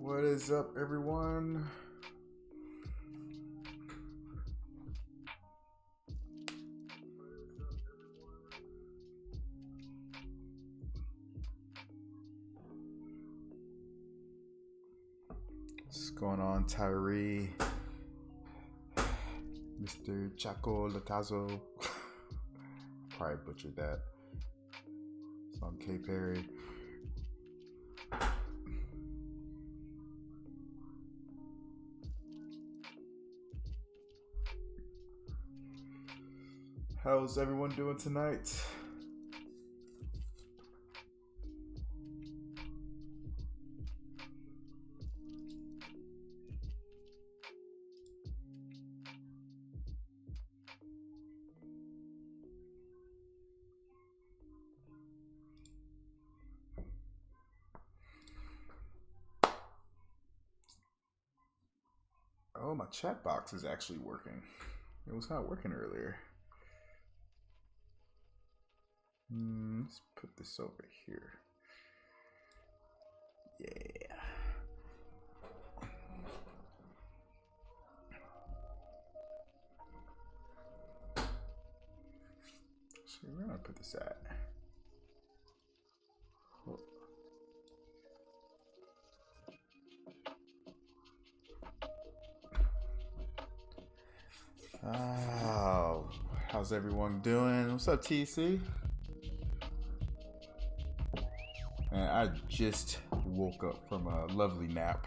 What is up, everyone? What's going on, Tyree? Mr. Chaco Latazo. Probably butchered that. It's on K. Perry. How's everyone doing tonight? Oh, my chat box is actually working. It was not working earlier. Let's put this over here. Yeah. So where do I put this at? Oh, how's everyone doing? What's up, TC? Man, I just woke up from a lovely nap.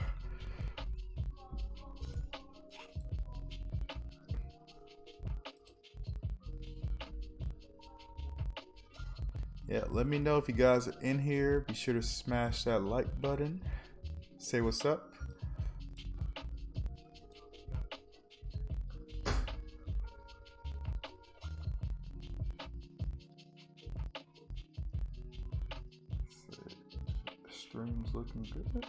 Yeah, let me know if you guys are in here. Be sure to smash that like button. Say what's up. Stream's looking good.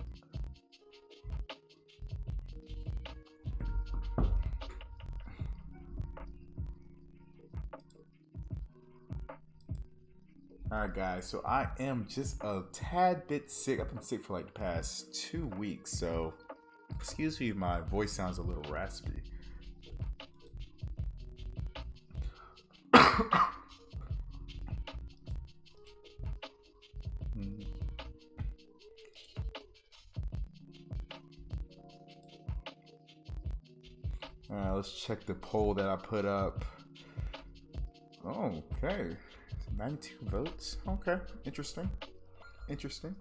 Alright guys, so I am just a tad bit sick. I've been sick for like the past 2 weeks, so excuse me if my voice sounds a little raspy. Alright, let's check the poll that I put up. Oh, okay. 92 votes. Okay, interesting. Interesting.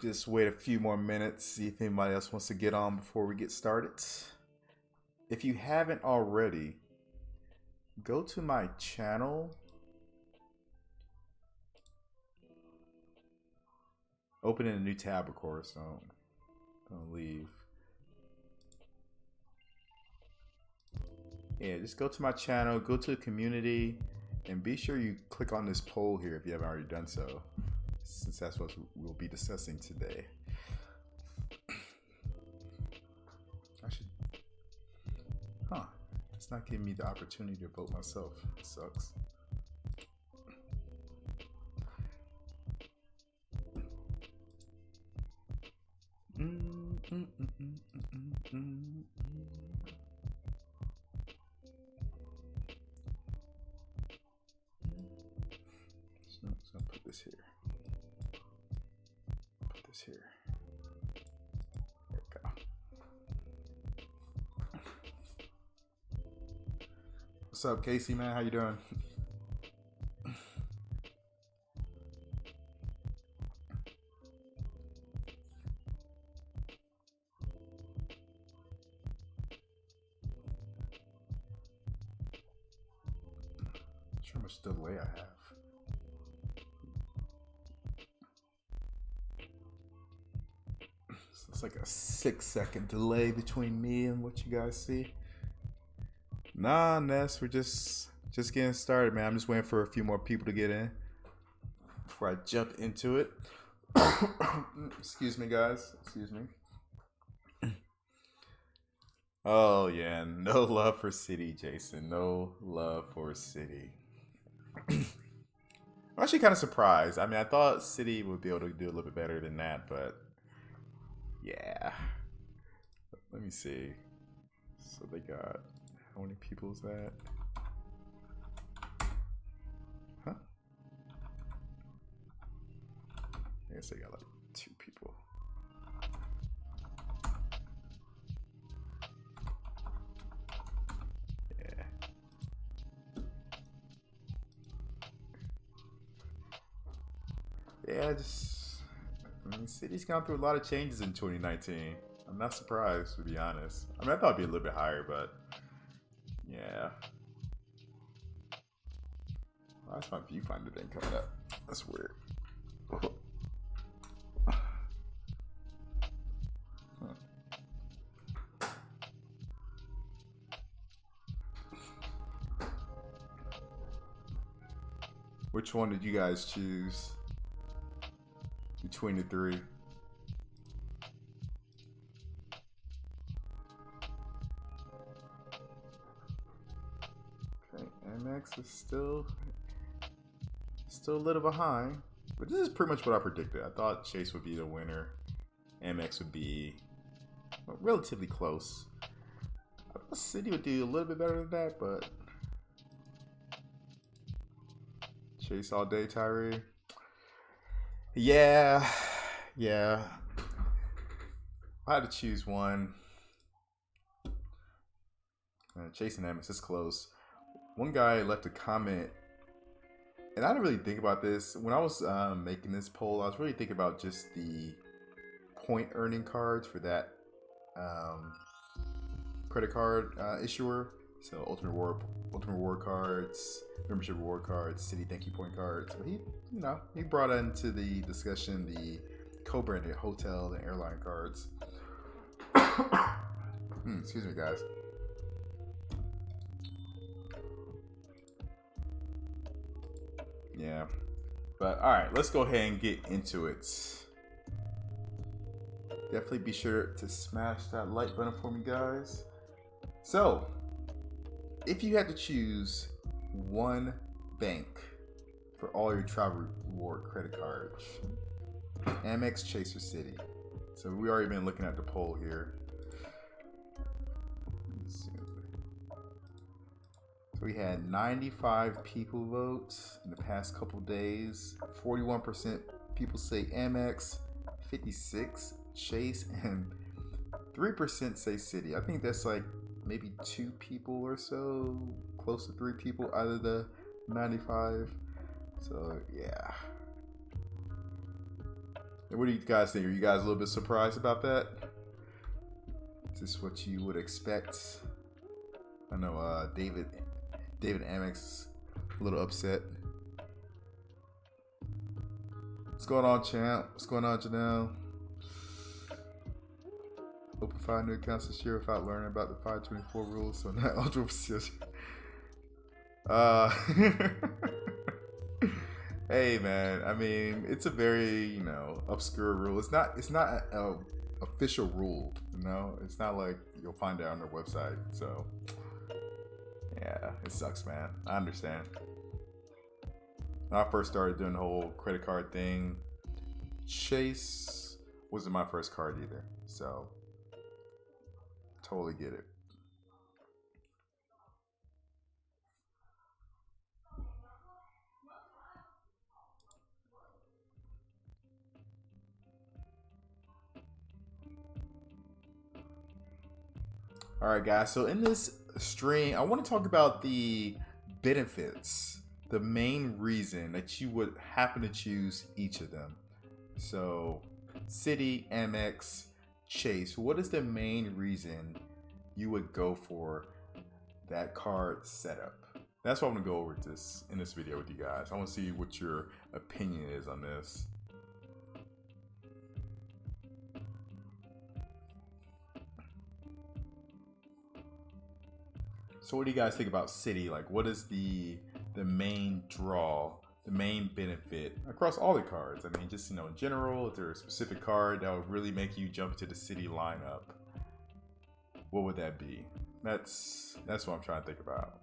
Just wait a few more minutes, see if anybody else wants to get on before we get started. If you haven't already, go to my channel. Open in a new tab, of course. Don't leave. Yeah, just go to my channel, go to the community, and be sure you click on this poll here if you haven't already done so, since that's what we'll be discussing today. It's not giving me the opportunity to vote myself. It sucks. So I'll put this here. Put this here. There we go. What's up, Casey, man? How you doing? Not sure how much delay I have. So it's like a 6-second delay between me and what you guys see. Nah, Ness, we're just getting started, man. I'm just waiting for a few more people to get in before I jump into it. Excuse me, guys. Excuse me. Oh, yeah. No love for City, Jason. No love for City. I'm actually kind of surprised. I mean, I thought City would be able to do a little bit better than that, but yeah. Let me see. So they got, how many people is that? Huh? I guess they got like 2 people. Yeah. Yeah, I mean, City's gone through a lot of changes in 2019. I'm not surprised, to be honest. I mean, I thought it'd be a little bit higher, but yeah. Why is my viewfinder thing coming up? That's weird. Which one did you guys choose between the 3? Okay, MX is still a little behind, but this is pretty much what I predicted. I thought Chase would be the winner. MX would be relatively close. I thought City would do a little bit better than that, but Chase all day, Tyree. Yeah. I had to choose one. Chase and MX is close. One guy left a comment, and I didn't really think about this. When I was making this poll, I was really thinking about just the point earning cards for that credit card issuer. So ultimate reward cards, membership reward cards, city thank you point cards. But he brought into the discussion the co-branded hotel and airline cards. Excuse me, guys. Yeah, but all right, let's go ahead and get into it. Definitely be sure to smash that like button for me, guys. So, if you had to choose one bank for all your travel reward credit cards, Amex, Chase, or City. So we already been looking at the poll here. So we had 95 people vote in the past couple days. 41% people say Amex, 56 Chase, and 3% say City. I think that's like maybe 2 people or so, close to 3 people out of the 95. So yeah. And what do you guys think? Are you guys a little bit surprised about that? Is this what you would expect? I know David Amex is a little upset. What's going on, champ? What's going on, Janelle? Open 5 new accounts this year without learning about the 524 rules, so not ultra precision. Hey man, I mean, it's a very, obscure rule. It's not an official rule, It's not like you'll find it on their website. So yeah, it sucks, man. I understand. When I first started doing the whole credit card thing, Chase wasn't my first card either. So totally get it. All right, guys. So in this stream, I want to talk about the benefits, the main reason that you would happen to choose each of them. So City, Amex, Chase, what is the main reason you would go for that card setup? That's what I'm going to go over in this video with you guys. I want to see what your opinion is on this. So what do you guys think about City? Like, what is the main draw, the main benefit across all the cards? I mean, just, in general, if there's a specific card that would really make you jump into the City lineup, what would that be? That's what I'm trying to think about.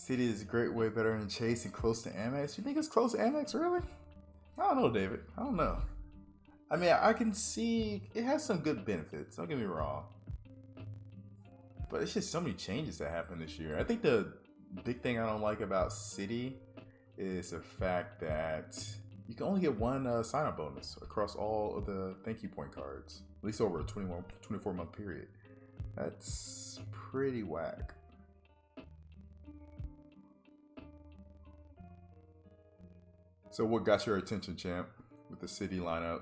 City is a great way better than Chase and close to Amex. You think it's close to Amex, really? I don't know, David. I don't know. I mean, I can see it has some good benefits. Don't get me wrong. But it's just so many changes that happened this year. I think the big thing I don't like about City is the fact that you can only get one sign-up bonus across all of the thank you point cards, at least over a 24-month period. That's pretty whack. So what got your attention, champ, with the City lineup?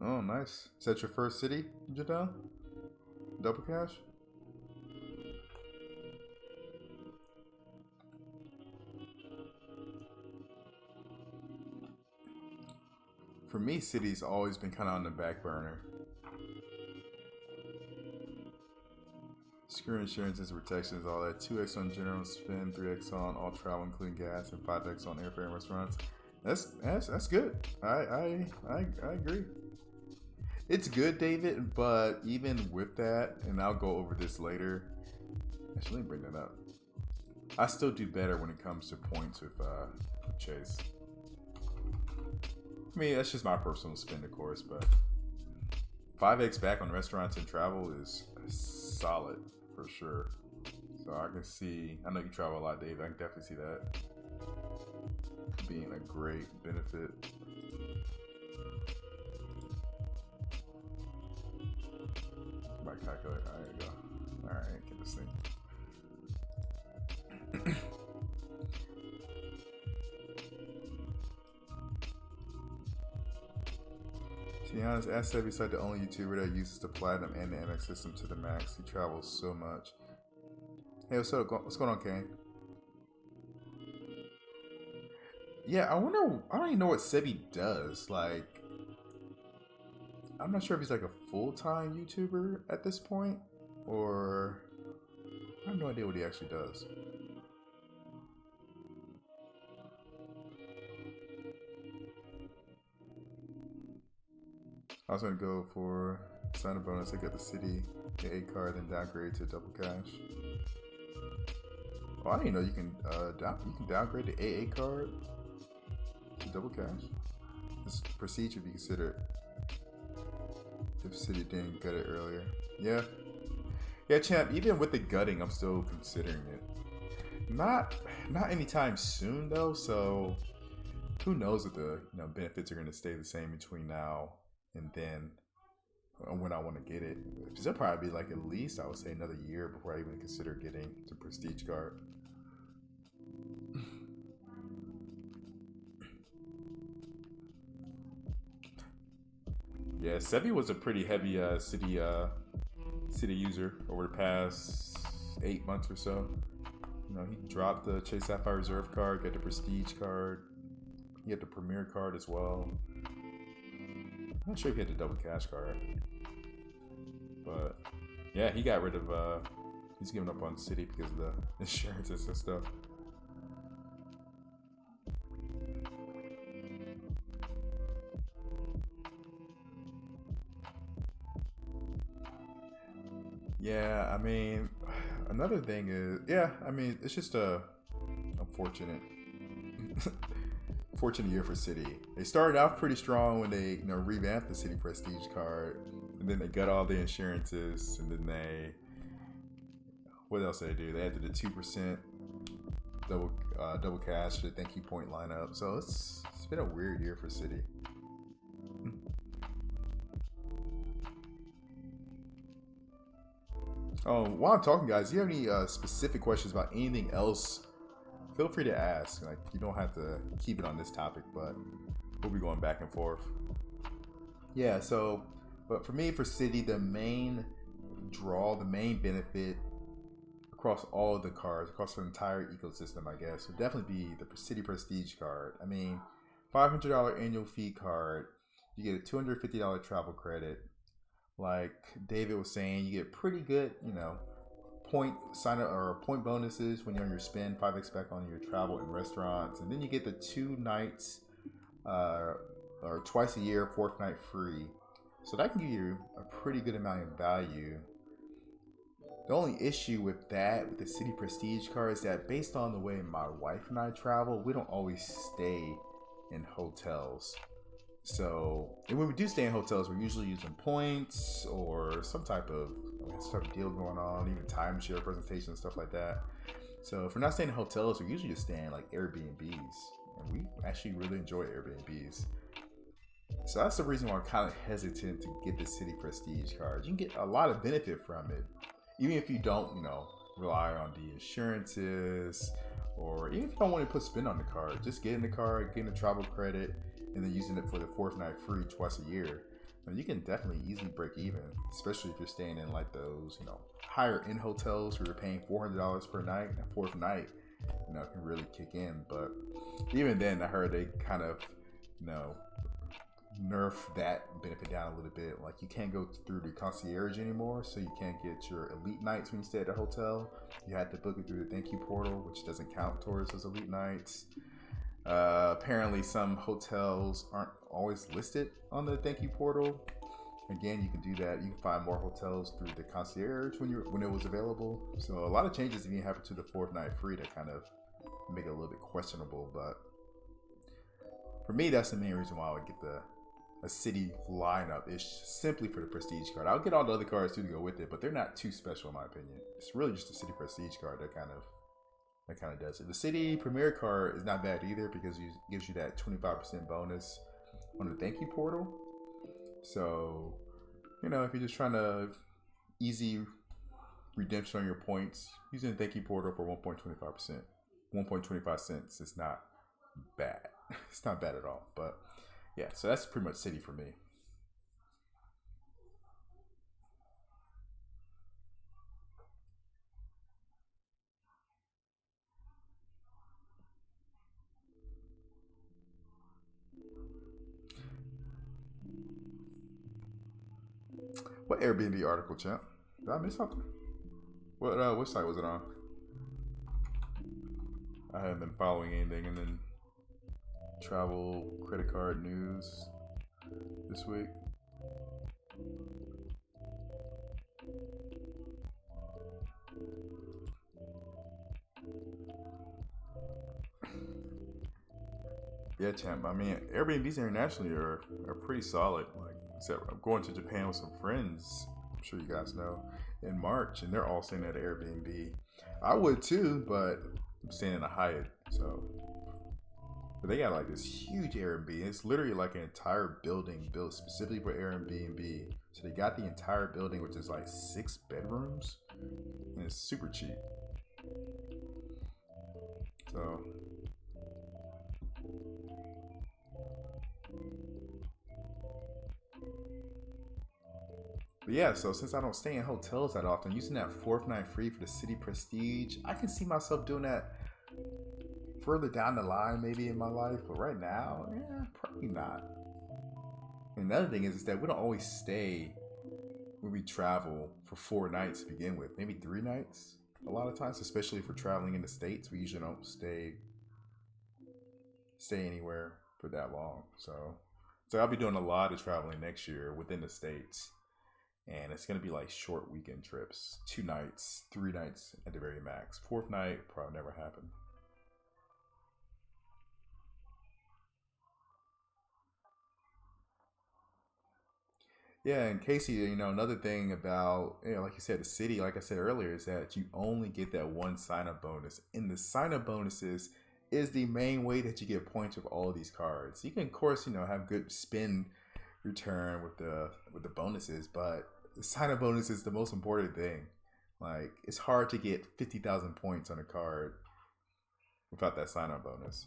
Oh, nice. Is that your first City, Jadal? Double cash? For me, City's always been kind of on the back burner. Screw insurances, protections, all that. 2x on general spend, 3x on all travel, including gas, and 5x on airfare and restaurants. That's good. I agree. It's good, David, but even with that, and I'll go over this later. Actually, let me bring that up. I still do better when it comes to points with Chase. I mean, that's just my personal spin, of course, but 5x back on restaurants and travel is solid for sure. So I can see, I know you travel a lot, Dave. I can definitely see that being a great benefit. My calculator, there you go. Alright, get this thing. To be honest, Asset is like the only YouTuber that uses the Platinum and the MX system to the max. He travels so much. Hey, what's up? What's going on, Kane? Yeah, I wonder. I don't even know what Sebi does. Like, I'm not sure if he's like a full-time YouTuber at this point, or I have no idea what he actually does. I was gonna go for sign-up bonus. I got the City AA card, then downgrade to double cash. Oh, I didn't know you can downgrade the AA card to double cash. This procedure be considered if City didn't gut it earlier. Yeah, champ. Even with the gutting, I'm still considering it. Not anytime soon though. So who knows if the benefits are going to stay the same between now and then, when I want to get it. Because it'll probably be like at least I would say another year before I even consider getting the prestige card. Yeah, Sebi was a pretty heavy City user over the past 8 months or so. He dropped the Chase Sapphire Reserve card, got the Prestige card. He had the Premier card as well. I'm not sure if he had the Double Cash card. But, yeah, he got rid of, he's giving up on City because of the insurances and stuff. Yeah, I mean, another thing is, it's just a unfortunate, fortunate year for City. They started off pretty strong when they, revamped the City Prestige card, and then they got all the insurances, and then what else did they do? They added the 2% double cash to the thank you point lineup. So it's been a weird year for City. While I'm talking, guys, do you have any specific questions about anything else? Feel free to ask. Like, you don't have to keep it on this topic, but we'll be going back and forth. Yeah. So, but for me, for City, the main draw, the main benefit across all of the cards, across the entire ecosystem, I guess, would definitely be the City Prestige card. I mean, $500 annual fee card. You get a $250 travel credit. Like David was saying, you get pretty good, point sign up or point bonuses when you're on your spend, 5x back on your travel and restaurants, and then you get the 2 nights or twice a year, fourth night free. So that can give you a pretty good amount of value. The only issue with that, with the City Prestige card, is that based on the way my wife and I travel, we don't always stay in hotels. So, and when we do stay in hotels, we're usually using points or some type of deal going on, even timeshare presentations, stuff like that. So, if we're not staying in hotels, we're usually just staying like Airbnbs, and we actually really enjoy Airbnbs. So that's the reason why I'm kind of hesitant to get the City Prestige card. You can get a lot of benefit from it, even if you don't, rely on the insurances, or even if you don't want to put spin on the card, just getting the card, getting the travel credit, and then using it for the fourth night free twice a year. You can definitely easily break even, especially if you're staying in like those, higher end hotels where you're paying $400 per night. That fourth night, can really kick in. But even then, I heard they kind of, nerf that benefit down a little bit. Like, you can't go through the concierge anymore, so you can't get your elite nights when you stay at the hotel. You have to book it through the thank you portal, which doesn't count towards those elite nights. Apparently some hotels aren't always listed on the thank you portal. Again, you can do that. You can find more hotels through the concierge when it was available. So a lot of changes even happened to the fourth night free that kind of make it a little bit questionable. But for me, that's the main reason why I would get a city lineup, is simply for the prestige card. I'll get all the other cards too to go with it, but they're not too special in my opinion. It's really just the city prestige card that kind of does it. The city premier card is not bad either, because it gives you that 25% bonus on the thank you portal. So, if you're just trying to easy redemption on your points, using the thank you portal for 1.25%, 1.25 cents is not bad. It's not bad at all. But yeah, so that's pretty much city for me. What Airbnb article, champ? Did I miss something? What site was it on? I haven't been following anything. And then travel credit card news this week. Yeah, champ. I mean, Airbnbs internationally are pretty solid. Like I said, I'm going to Japan with some friends. I'm sure you guys know, in March, and they're all staying at Airbnb. I would too, but I'm staying in a Hyatt. So, but they got like this huge Airbnb. It's literally like an entire building built specifically for Airbnb. So they got the entire building, which is like 6 bedrooms, and it's super cheap. So. But yeah, so since I don't stay in hotels that often, using that fourth night free for the City Prestige, I can see myself doing that further down the line, maybe in my life. But right now, yeah, probably not. And another thing is that we don't always stay when we travel for 4 nights to begin with, maybe 3 nights. A lot of times, especially if we're traveling in the States, we usually don't stay anywhere for that long. So I'll be doing a lot of traveling next year within the States. And it's going to be like short weekend trips, 2 nights, 3 nights at the very max. 4th night probably never happen. Yeah, and Casey, another thing about, like you said, the city, like I said earlier, is that you only get that one sign up bonus. And the sign up bonuses is the main way that you get points with all of these cards. You can, of course, have good spin return with the bonuses, but the sign up bonus is the most important thing. Like, it's hard to get 50,000 points on a card without that sign up bonus.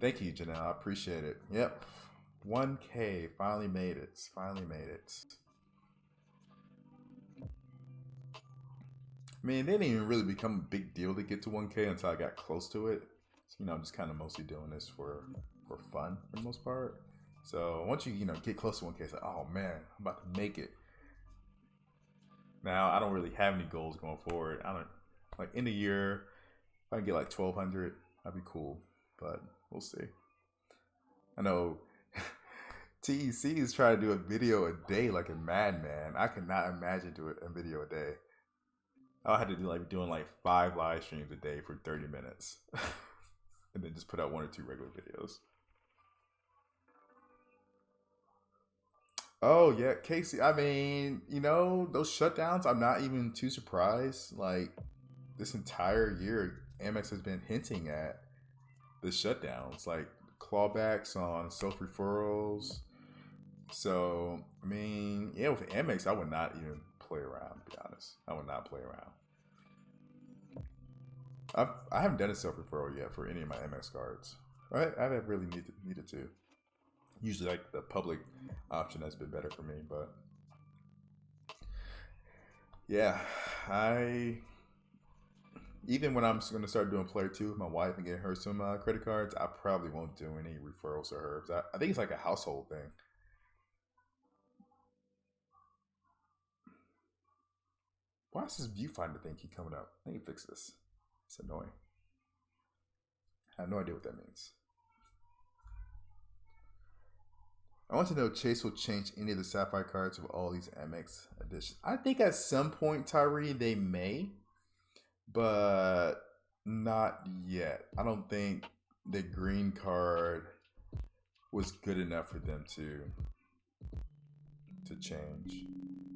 Thank you, Janelle. I appreciate it. Yep. 1K. Finally made it. Finally made it. I mean, it didn't even really become a big deal to get to 1K until I got close to it. So, I'm just kind of mostly doing this for fun for the most part. So once you get close to 1K, it's like, oh man, I'm about to make it. Now I don't really have any goals going forward. I don't like in a year. If I can get like 1,200, that'd be cool. But we'll see. I know TEC is trying to do a video a day like a madman. I cannot imagine doing a video a day. I'll have to do doing like 5 live streams a day for 30 minutes. And then just put out 1 or 2 regular videos. Oh yeah, Casey. I mean, those shutdowns, I'm not even too surprised. Like this entire year, Amex has been hinting at the shutdowns, like clawbacks on self-referrals. So, I mean, yeah, with Amex, I would not even play around, to be honest. I would not play around. I haven't done a self-referral yet for any of my Amex cards. I haven't really needed to. Usually, like, the public option has been better for me, but... Yeah, even when I'm going to start doing Player 2 with my wife and getting her some credit cards, I probably won't do any referrals to her. I think it's like a household thing. Why does this viewfinder thing keep coming up? I need to fix this. It's annoying. I have no idea what that means. I want to know if Chase will change any of the Sapphire cards with all these MX editions. I think at some point, Tyree, they may, but not yet. I don't think the green card was good enough for them to change.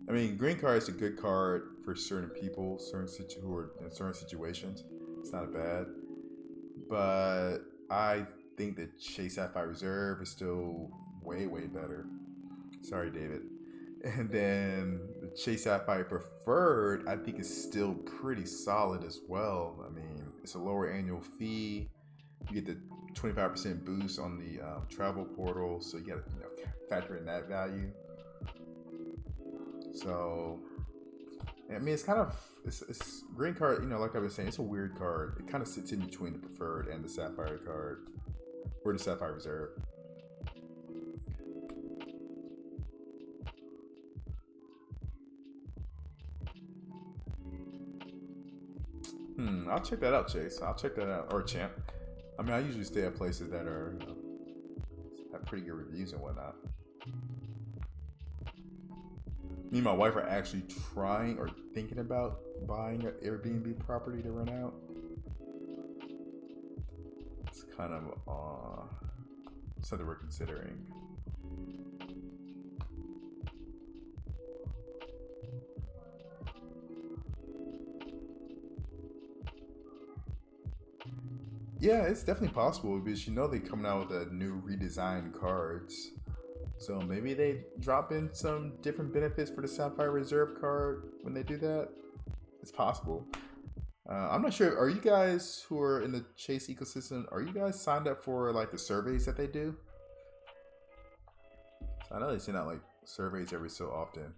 I mean, green card is a good card for certain people, who are in certain situations. It's not bad, but I think that Chase Sapphire Reserve is still way better. Sorry, David. And then the Chase Sapphire Preferred, I think, is still pretty solid as well. I mean, it's a lower annual fee. You get the 25% boost on the travel portal, so you got to factor in that value. So, I mean, it's kind of it's green card. Like I was saying, it's a weird card. It kind of sits in between the Preferred and the Sapphire card, or the Sapphire Reserve. I'll check that out, Chase. I'll check that out. Or Champ. I mean, I usually stay at places that are have pretty good reviews and whatnot. Me and my wife are actually trying or thinking about buying an Airbnb property to rent out. It's kind of something we're considering. Yeah, it's definitely possible because they're coming out with a new redesigned cards. So maybe they drop in some different benefits for the Sapphire Reserve card when they do that. It's possible. I'm not sure. Are you guys who are in the Chase ecosystem, are you guys signed up for like the surveys that they do? I know they send out like surveys every so often.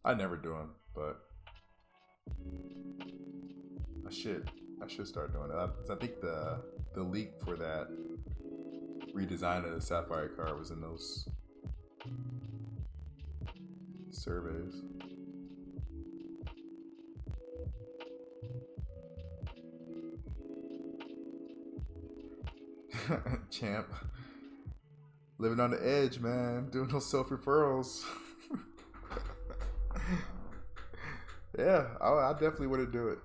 I never do them, but I should start doing it. I think the leak for that redesign of the Sapphire card was in those surveys. Champ, living on the edge, man. Doing those self-referrals. Yeah, I definitely wouldn't do it.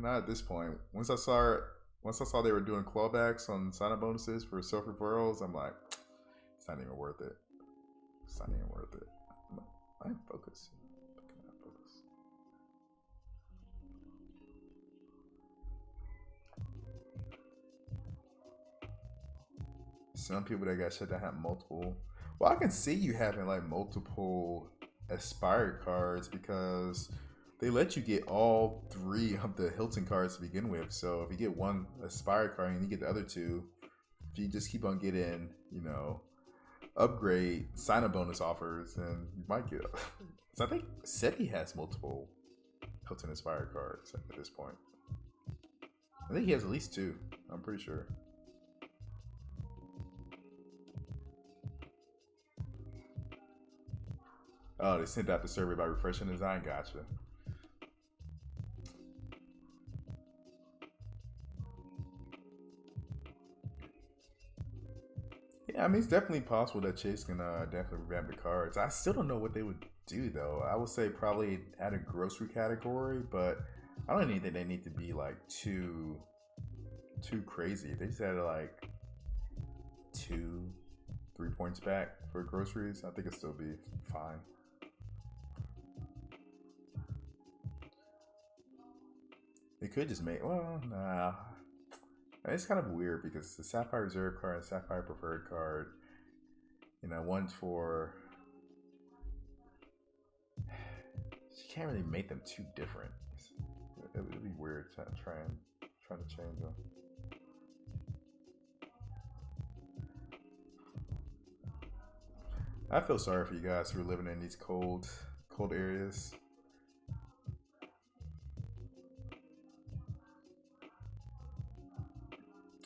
Not at this point. Once I saw they were doing clawbacks on sign-up bonuses for self-referrals, I'm like, it's not even worth it. It's not even worth it. I'm focused. Some people that got shut down have multiple. Well, I can see you having like multiple Aspire cards because they let you get all 3 of the Hilton cards to begin with. So if you get one Aspire card and you get the other 2, if you just keep on getting, upgrade sign-up bonus offers, and you might get. So I think SETI has multiple Hilton Aspire cards at this point. I think he has at least 2. I'm pretty sure. Oh, they sent out the survey by refreshing design. Gotcha. Yeah, I mean, it's definitely possible that Chase can definitely revamp the cards. I still don't know what they would do, though. I would say probably add a grocery category, but I don't think they need to be like too crazy. If they just added like 2-3 points back for groceries, I think it'd still be fine. They could just make, well, nah. It's kind of weird because the Sapphire Reserve card and Sapphire Preferred card, you know, one's for. You can't really make them too different. It would be weird trying to change them. I feel sorry for you guys who are living in these cold areas.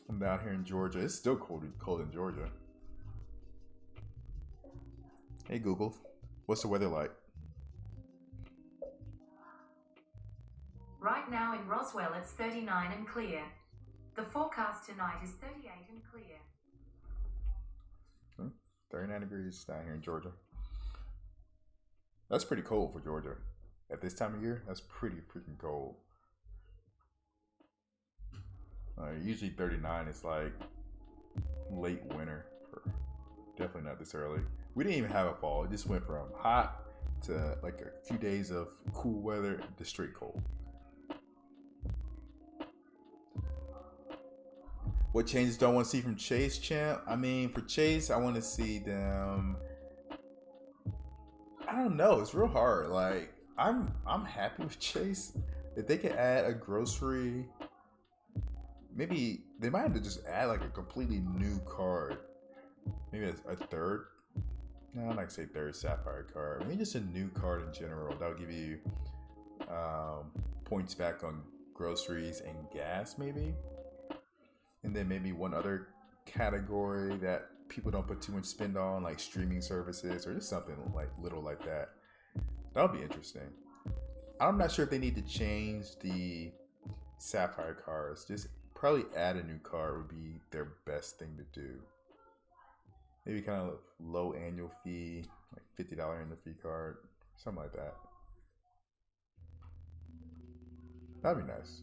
I'm down here in Georgia. It's still cold in Georgia. Hey Google, what's the weather like? Right now in Roswell, it's 39 and clear. The forecast tonight is 38 and clear. 39 degrees down here in Georgia. That's pretty cold for Georgia. At this time of year, that's pretty freaking cold. Usually 39 is like late winter. Definitely not this early. We didn't even have a fall. It just went from hot to like a few days of cool weather to straight cold. What changes do I want to see from Chase, champ? I mean, for Chase, I want to see them. I don't know. It's real hard. Like, I'm happy with Chase. If they could add a grocery, maybe they might have to just add like a completely new card. Maybe a third. No, I'm not gonna say third Sapphire card. Maybe just a new card in general. That'll give you points back on groceries and gas, maybe. And then maybe one other category that people don't put too much spend on, like streaming services or just something like little like that. That'll be interesting. I'm not sure if they need to change the Sapphire cards. Just probably add a new card would be their best thing to do. Maybe kind of low annual fee, like $50 annual fee card, something like that. That'd be nice.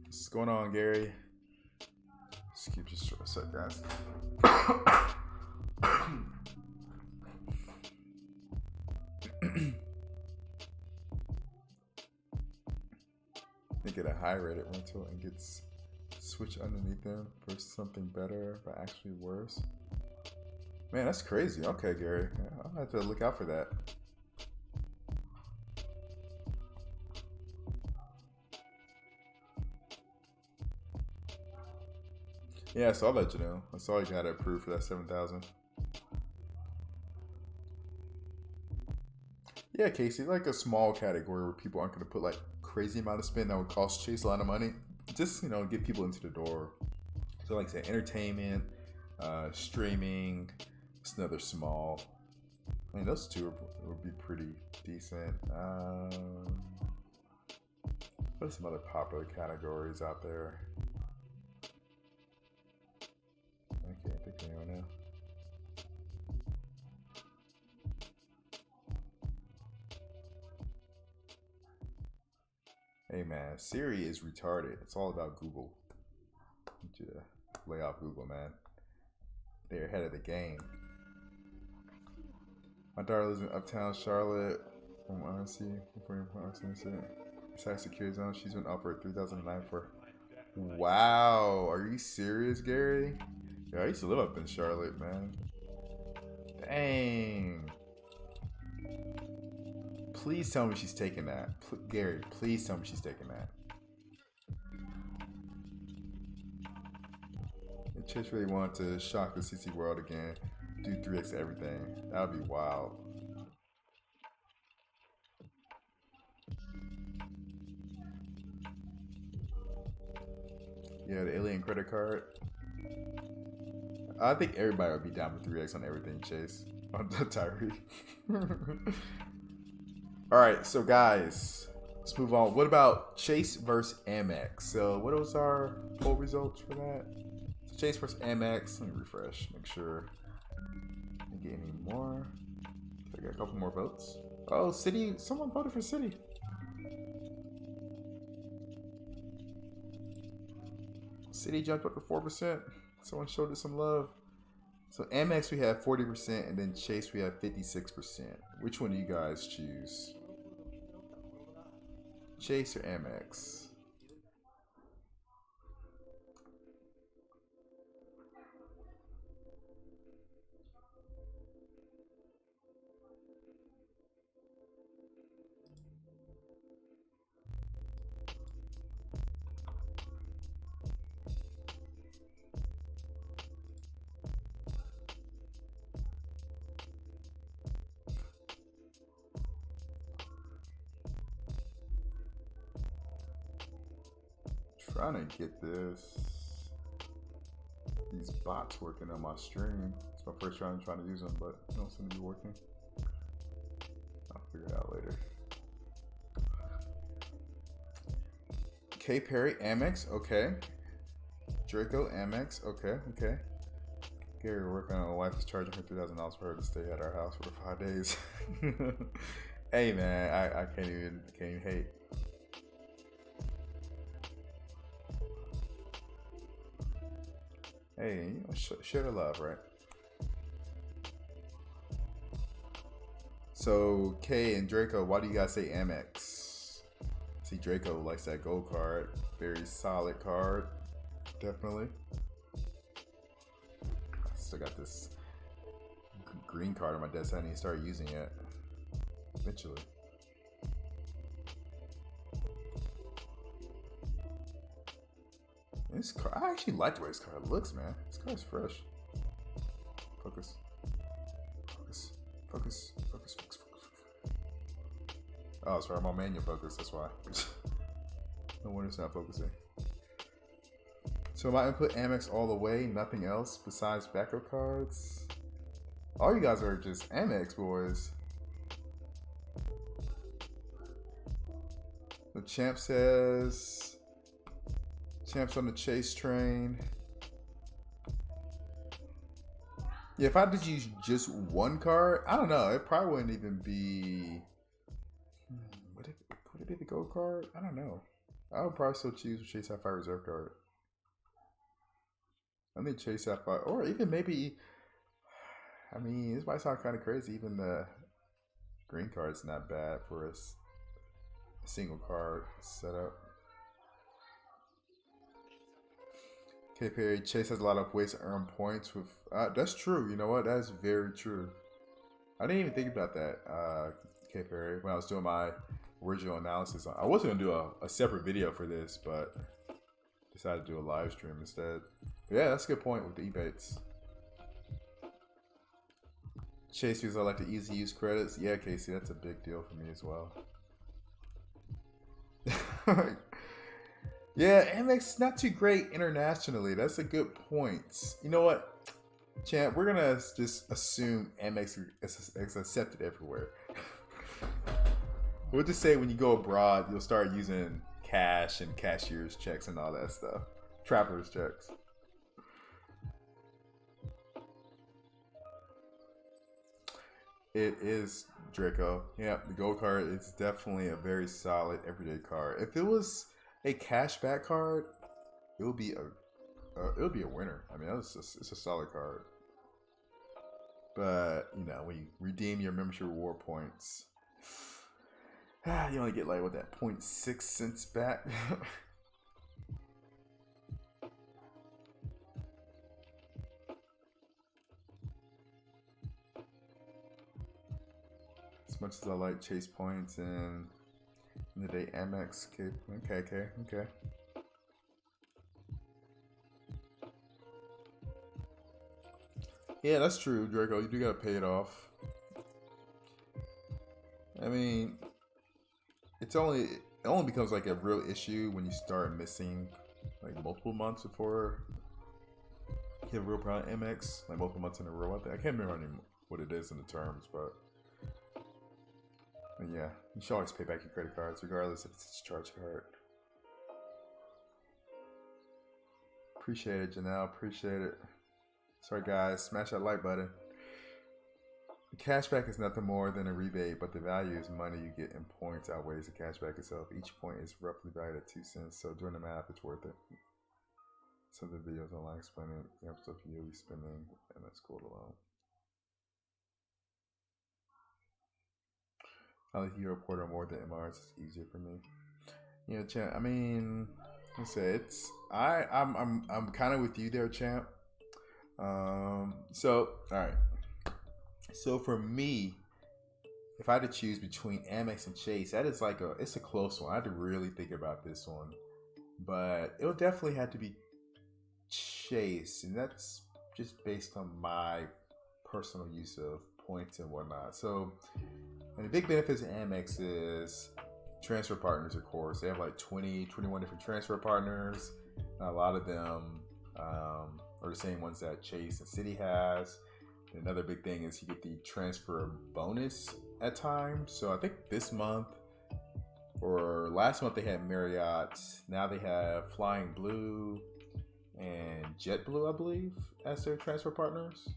What's going on, Gary? Just keep just short a sec, guys. They get a high rated rental and gets switch underneath them for something better but actually worse. Man, that's crazy. Okay, Gary, I'll have to look out for that. Yeah, so I'll let you know. That's all you gotta approve for that 7,000. Yeah, Casey, like a small category where people aren't gonna put like crazy amount of spend that would cost Chase a lot of money. Just, you know, get people into the door. So like I said, entertainment, streaming, it's another small. I mean, those two would be pretty decent. What are some other popular categories out there? I can't think of anyone now. Hey man, Siri is retarded. It's all about Google. Need you to lay off Google, man. They're ahead of the game. My daughter lives in Uptown Charlotte. From RC, besides security zone, she's been offered $3,009 for. Wow, are you serious, Gary? Yeah, I used to live up in Charlotte, man. Dang. Please tell me she's taking that. Gary, please tell me she's taking that. If Chase really wanted to shock the CC world again, do 3x everything. That would be wild. Yeah, the alien credit card. I think everybody would be down for 3x on everything, Chase. On Tyree. Alright, so guys, let's move on. What about Chase versus Amex? So what was our poll results for that? So Chase versus Amex. Let me refresh, make sure I didn't get any more. Okay, I got a couple more votes. Oh, City, someone voted for City. City jumped up to 4%. Someone showed us some love. So Amex we have 40%, and then Chase we have 56%. Which one do you guys choose? Chase or Amex? Trying to get these bots working on my stream. It's my first time trying to use them, but they don't seem to be working. I'll figure it out later. K Perry, Amex, okay. Draco, Amex, okay. Gary, we're working on a wife is charging her $3,000 for her to stay at our house for 5 days. Hey man, I can't even hate. Hey, you know, share the love, right? So, Kay and Draco, why do you guys say Amex? See, Draco likes that gold card. Very solid card. Definitely. I still got this green card on my desk. I need to start using it. Eventually. This car, I actually like the way this car looks, man. This car is fresh. Focus. Oh, sorry, I'm on manual focus, that's why. No wonder it's not focusing. So am I gonna put Amex all the way, nothing else besides backup cards? All you guys are just Amex boys. The champ says Champ's on the Chase train. Yeah, if I had to use just one card, I don't know. It probably wouldn't even be. Would it be the gold card? I don't know. I would probably still choose Chase Sapphire Reserve card. I think Chase Sapphire, or even maybe. I mean, this might sound kind of crazy. Even the green card's not bad for a single card setup. K Perry, Chase has a lot of ways to earn points with. That's true. You know what? That is very true. I didn't even think about that, K Perry, when I was doing my original analysis. I was going to do a separate video for this, but decided to do a live stream instead. But yeah, that's a good point with the ebates. Chase because I like to easy use credits. Yeah, Casey, that's a big deal for me as well. Yeah, Amex is not too great internationally. That's a good point. You know what, Champ? We're gonna just assume Amex is accepted everywhere. We'll just say when you go abroad, you'll start using cash and cashier's checks and all that stuff. Traveler's checks. It is Draco. Yeah, the gold card is definitely a very solid everyday card. If it was a cashback card, it would be a winner. I mean, it's a solid card. But you know, when you redeem your membership reward points, you only get like what, that 0.6 cents back. As much as I like Chase points and in the day Amex, okay. Yeah, that's true, Draco. You do gotta pay it off. I mean, it only becomes like a real issue when you start missing like multiple months before You have real proud MX like multiple months in a row. I can't remember what it is in the terms, but yeah, you should always pay back your credit cards, regardless if it's a charge card. Appreciate it, Janelle. Appreciate it. Sorry, guys. Smash that like button. The cashback is nothing more than a rebate, but the value is money you get in points outweighs the cashback itself. Each point is roughly valued at 2 cents, so doing the math, it's worth it. Some of the videos online explaining examples of yearly spending, and that's cool alone. I like Hero Porter more than MRs. It's easier for me. You know, champ. I mean, I say it's I'm kind of with you there, champ. So all right. So for me, if I had to choose between Amex and Chase, that is like it's a close one. I had to really think about this one, but it'll definitely have to be Chase, and that's just based on my personal use of points and whatnot. So, and the big benefits of Amex is transfer partners, of course. They have like 21 different transfer partners. And a lot of them are the same ones that Chase and Citi has. And another big thing is you get the transfer bonus at times. So I think this month or last month they had Marriott. Now they have Flying Blue and JetBlue, I believe, as their transfer partners.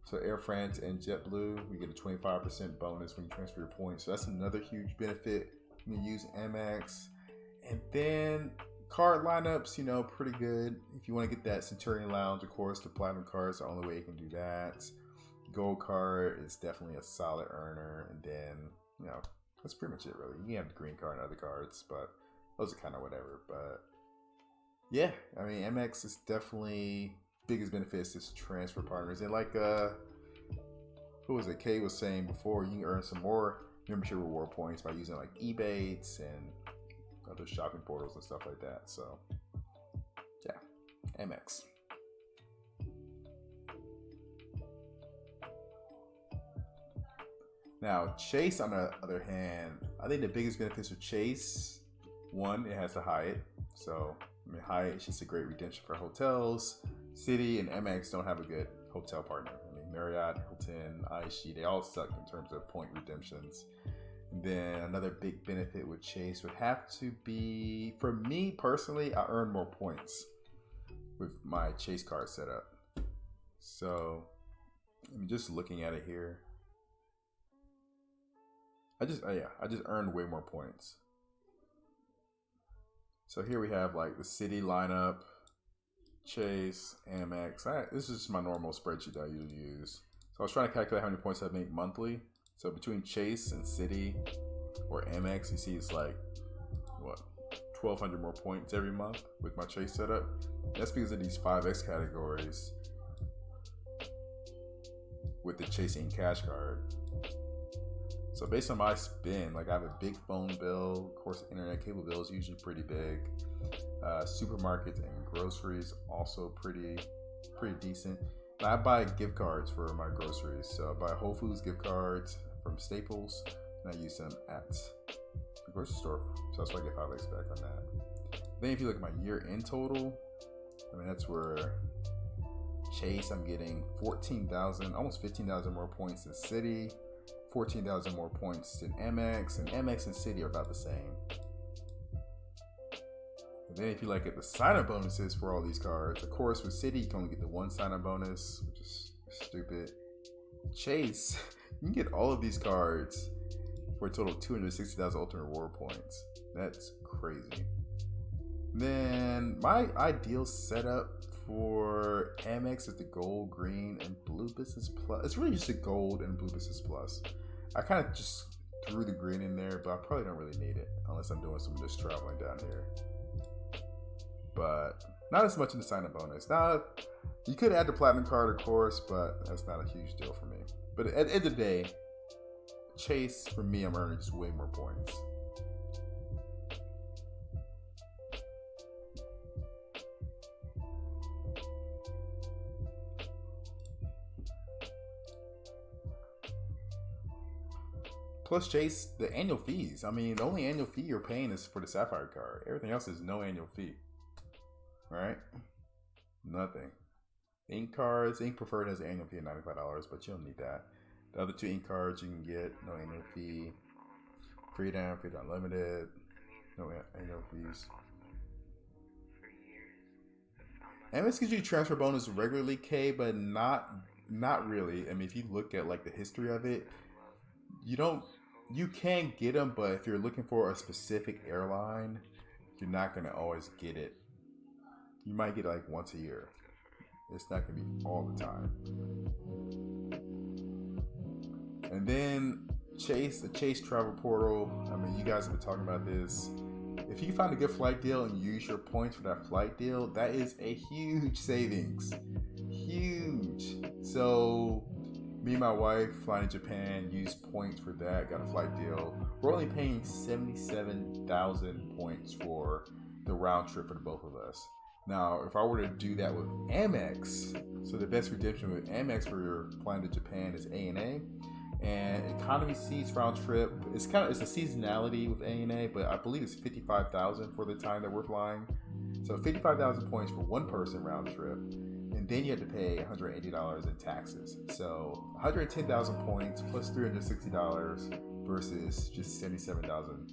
So Air France and JetBlue, we get a 25% bonus when you transfer your points. So that's another huge benefit when you use Amex. And then card lineups, you know, pretty good. If you want to get that Centurion Lounge, of course, the Platinum card is the only way you can do that. Gold card is definitely a solid earner. And then, you know, that's pretty much it, really. You can have the green card and other cards, but those are kind of whatever. But yeah, I mean, Amex is definitely biggest benefits is transfer partners. And like, who was it? Kay was saying before, you can earn some more membership reward points by using like Ebates and other shopping portals and stuff like that. So yeah, Amex. Now Chase, on the other hand, I think the biggest benefits of Chase, one, it has the Hyatt. So I mean, Hyatt is just a great redemption for hotels. Citi and Amex don't have a good hotel partner. I mean, Marriott, Hilton, IHG, they all suck in terms of point redemptions. And then another big benefit with Chase would have to be, for me personally, I earn more points with my Chase card setup. So I'm just looking at it here. I just earned way more points. So here we have like the Citi lineup, Chase, Amex. This is just my normal spreadsheet that I usually use. So I was trying to calculate how many points I make monthly. So between Chase and Citi or Amex, you see it's like, what, 1,200 more points every month with my Chase setup. That's because of these 5X categories with the Chasing Cash card. So based on my spend, like I have a big phone bill. Of course, internet cable bill is usually pretty big. Supermarkets and groceries also pretty decent. And I buy gift cards for my groceries. So I buy Whole Foods gift cards from Staples, and I use them at the grocery store. So that's why I get 5X back on that. Then if you look at my year-end total, I mean, that's where Chase, I'm getting 14,000, almost 15,000 more points than Citi. 14,000 more points than Amex, and Amex and Citi are about the same. And then if you look at the sign-up bonuses for all these cards, of course with Citi you can only get the one sign-up bonus, which is stupid. Chase, you can get all of these cards for a total of 260,000 ultimate reward points. That's crazy. Then my ideal setup for Amex is the gold, green, and blue business plus. It's really just a gold and blue business plus. I kind of just threw the green in there, but I probably don't really need it unless I'm doing some just traveling down here. But not as much in the sign-up bonus. Now, you could add the platinum card, of course, but that's not a huge deal for me. But at the end of the day, Chase, for me, I'm earning just way more points. Plus Chase, the annual fees. I mean, the only annual fee you're paying is for the Sapphire card. Everything else is no annual fee. Right? Nothing. Ink cards, Ink Preferred has an annual fee of $95, but you don't need that. The other two ink cards you can get, no annual fee. Freedom, Freedom Unlimited, no annual fees. Amex gives you transfer bonus regularly, K, but not really. I mean, if you look at like the history of it, you can get them, but if you're looking for a specific airline, you're not gonna always get it. You might get it like once a year. It's not gonna be all the time. And then the Chase travel portal. I mean, you guys have been talking about this. If you find a good flight deal and use your points for that flight deal, that is a huge savings. Huge. So, me and my wife flying to Japan, used points for that, got a flight deal. We're only paying 77,000 points for the round trip for the both of us. Now, if I were to do that with Amex, so the best redemption with Amex for your flying to Japan is ANA. And economy seats round trip. It's a seasonality with ANA, but I believe it's 55,000 for the time that we're flying. So 55,000 points for one person round trip, and then you have to pay $180 in taxes. So 110,000 points plus $360 versus just 77,000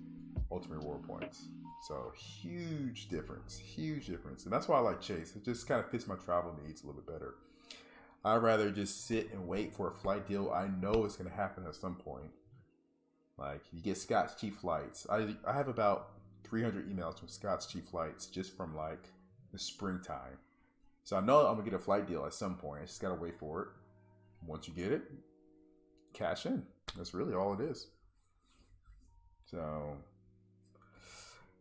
ultimate reward points. So huge difference, and that's why I like Chase. It just kind of fits my travel needs a little bit better. I'd rather just sit and wait for a flight deal I know it's going to happen at some point. Like, you get Scott's cheap flights. I have about 300 emails from Scott's cheap flights just from, like, the springtime. So I know I'm going to get a flight deal at some point. I just got to wait for it. Once you get it, cash in. That's really all it is. So,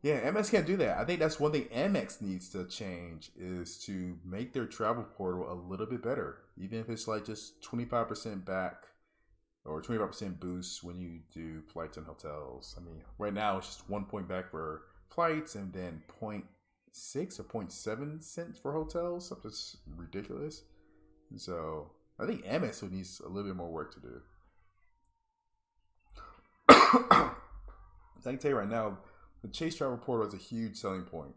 yeah, Amex can't do that. I think that's one thing Amex needs to change is to make their travel portal a little bit better. Even if it's like just 25% back or 25% boost when you do flights and hotels. I mean, right now it's just 1 point back for flights and then 0.6 or 0.7 cents for hotels. Something ridiculous. So I think Amex needs a little bit more work to do. I can tell you right now, the Chase Travel Portal is a huge selling point.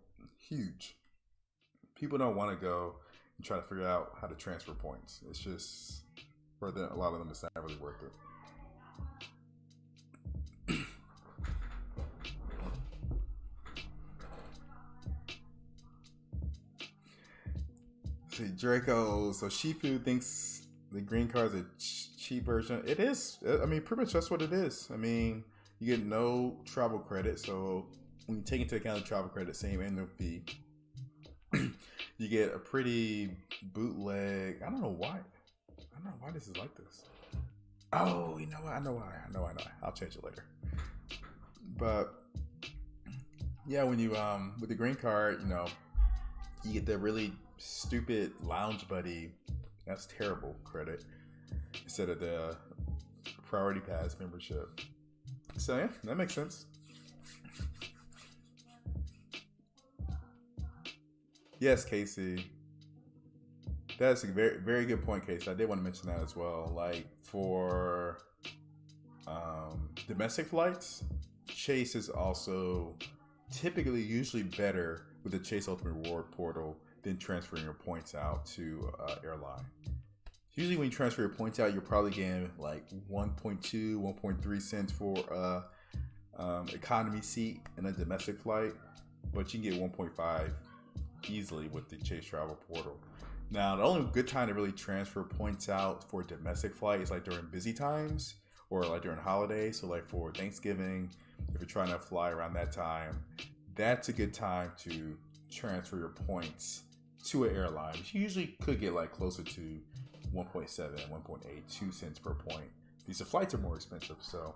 Huge. People don't want to go and try to figure out how to transfer points. It's just, for a lot of them, it's not really worth it. See, Draco, so Shifu thinks the green card is a cheap version. It is. I mean, pretty much that's what it is. I mean, you get no travel credit, so when you take into account the travel credit, same annual fee, you get a pretty bootleg. I don't know why this is like this. Oh, you know what? I know why. I'll change it later. But yeah, when you with the green card, you get the really stupid lounge buddy. That's terrible credit instead of the priority pass membership. So yeah, that makes sense. Yes, Casey. That's a very, very good point, Casey. I did want to mention that as well. Like for domestic flights, Chase is also usually better with the Chase Ultimate Reward Portal than transferring your points out to airline. Usually when you transfer your points out, you're probably getting like 1.2, 1.3 cents for economy seat in a domestic flight, but you can get 1.5 easily with the Chase Travel Portal. Now, the only good time to really transfer points out for a domestic flight is like during busy times or like during holidays. So like for Thanksgiving, if you're trying to fly around that time, that's a good time to transfer your points to an airline. You usually could get like closer to 1.7, 1.8, 2 cents per point. These flights are more expensive, so.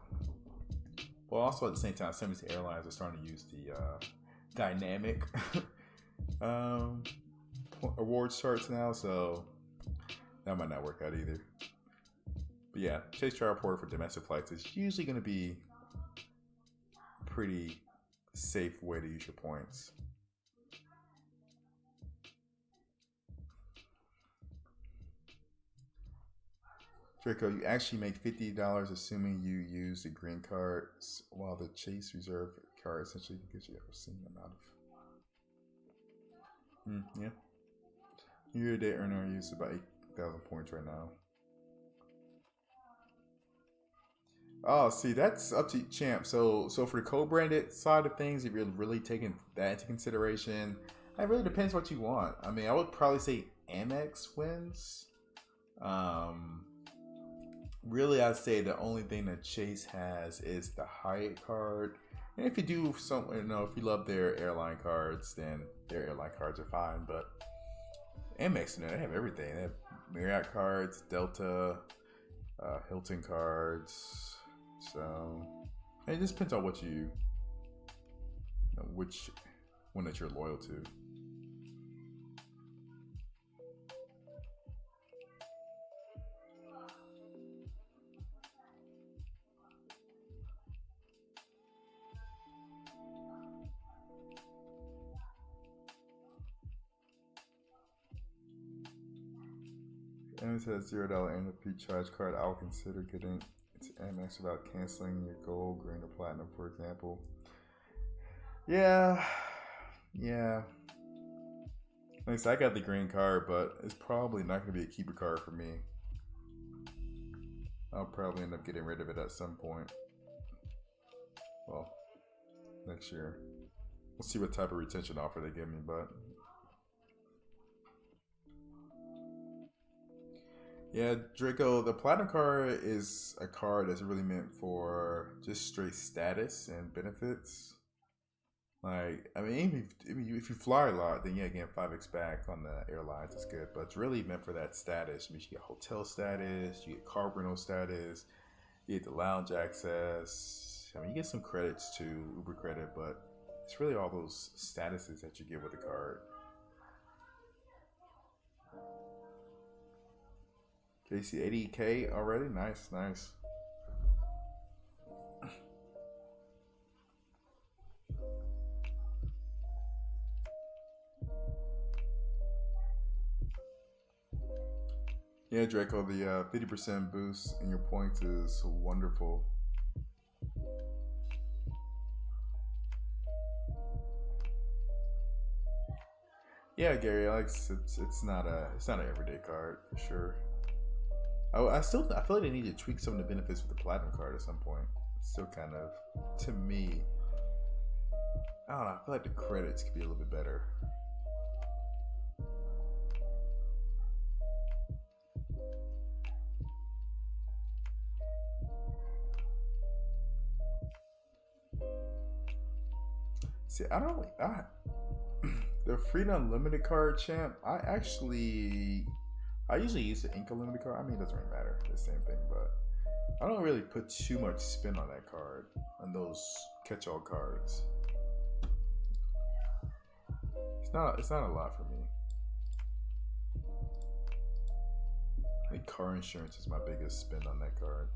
Well, also at the same time, some of these airlines are starting to use the dynamic awards charts now, so that might not work out either. But yeah, Chase Travel Portal for domestic flights is usually going to be a pretty safe way to use your points. Draco, you actually make $50 assuming you use the green cards, while the Chase Reserve card essentially gives you a same amount of. Yeah. Year-to-date earner use about 8,000 points right now. Oh, see, that's up to champ. So for the co-branded side of things, if you're really taking that into consideration, it really depends what you want. I mean, I would probably say Amex wins. Really, I'd say the only thing that Chase has is the Hyatt card. And if you do some, if you love their airline cards, then their airline cards are fine. But Amex, they have everything. They have Marriott cards, Delta, Hilton cards. So it just depends on what which one that you're loyal to. And it says $0 annual fee charge card. I'll consider getting it's Amex without canceling your gold, green, or platinum, for example. Yeah. Like I said, I got the green card, but it's probably not going to be a keeper card for me. I'll probably end up getting rid of it at some point. Well, next year. We'll see what type of retention offer they give me, but yeah, Draco, the platinum card is a card that's really meant for just straight status and benefits. Like, I mean, if you fly a lot, then yeah, again, 5x back on the airlines is good. But it's really meant for that status. I mean, you get hotel status, you get car rental status, you get the lounge access. I mean, you get some credits too, Uber credit, but it's really all those statuses that you get with the card. Okay, you see 80K already? Nice. Yeah, Draco, the 50% boost in your points is wonderful. Yeah, Gary, it's not an everyday card for sure. I feel like they need to tweak some of the benefits with the platinum card at some point. It's still kind of, to me, I don't know. I feel like the credits could be a little bit better. See, the Freedom Unlimited card, champ. I usually use the Ink Unlimited card. I mean, it doesn't really matter. It's the same thing, but I don't really put too much spin on that card, on those catch-all cards. It's not a lot for me. I think car insurance is my biggest spin on that card.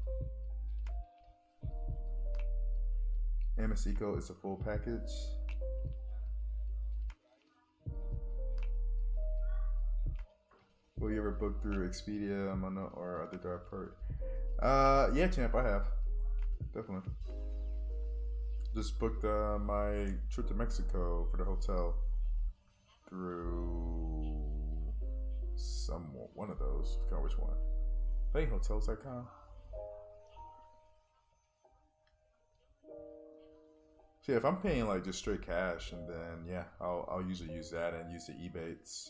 Amex Eco is a full package. Will you ever book through Expedia, or other third party? Yeah, champ, I have. Definitely. Just booked my trip to Mexico for the hotel through one of those. I forgot which one. I think hotels.com. So yeah, if I'm paying like just straight cash, and then yeah, I'll usually use that and use the Ebates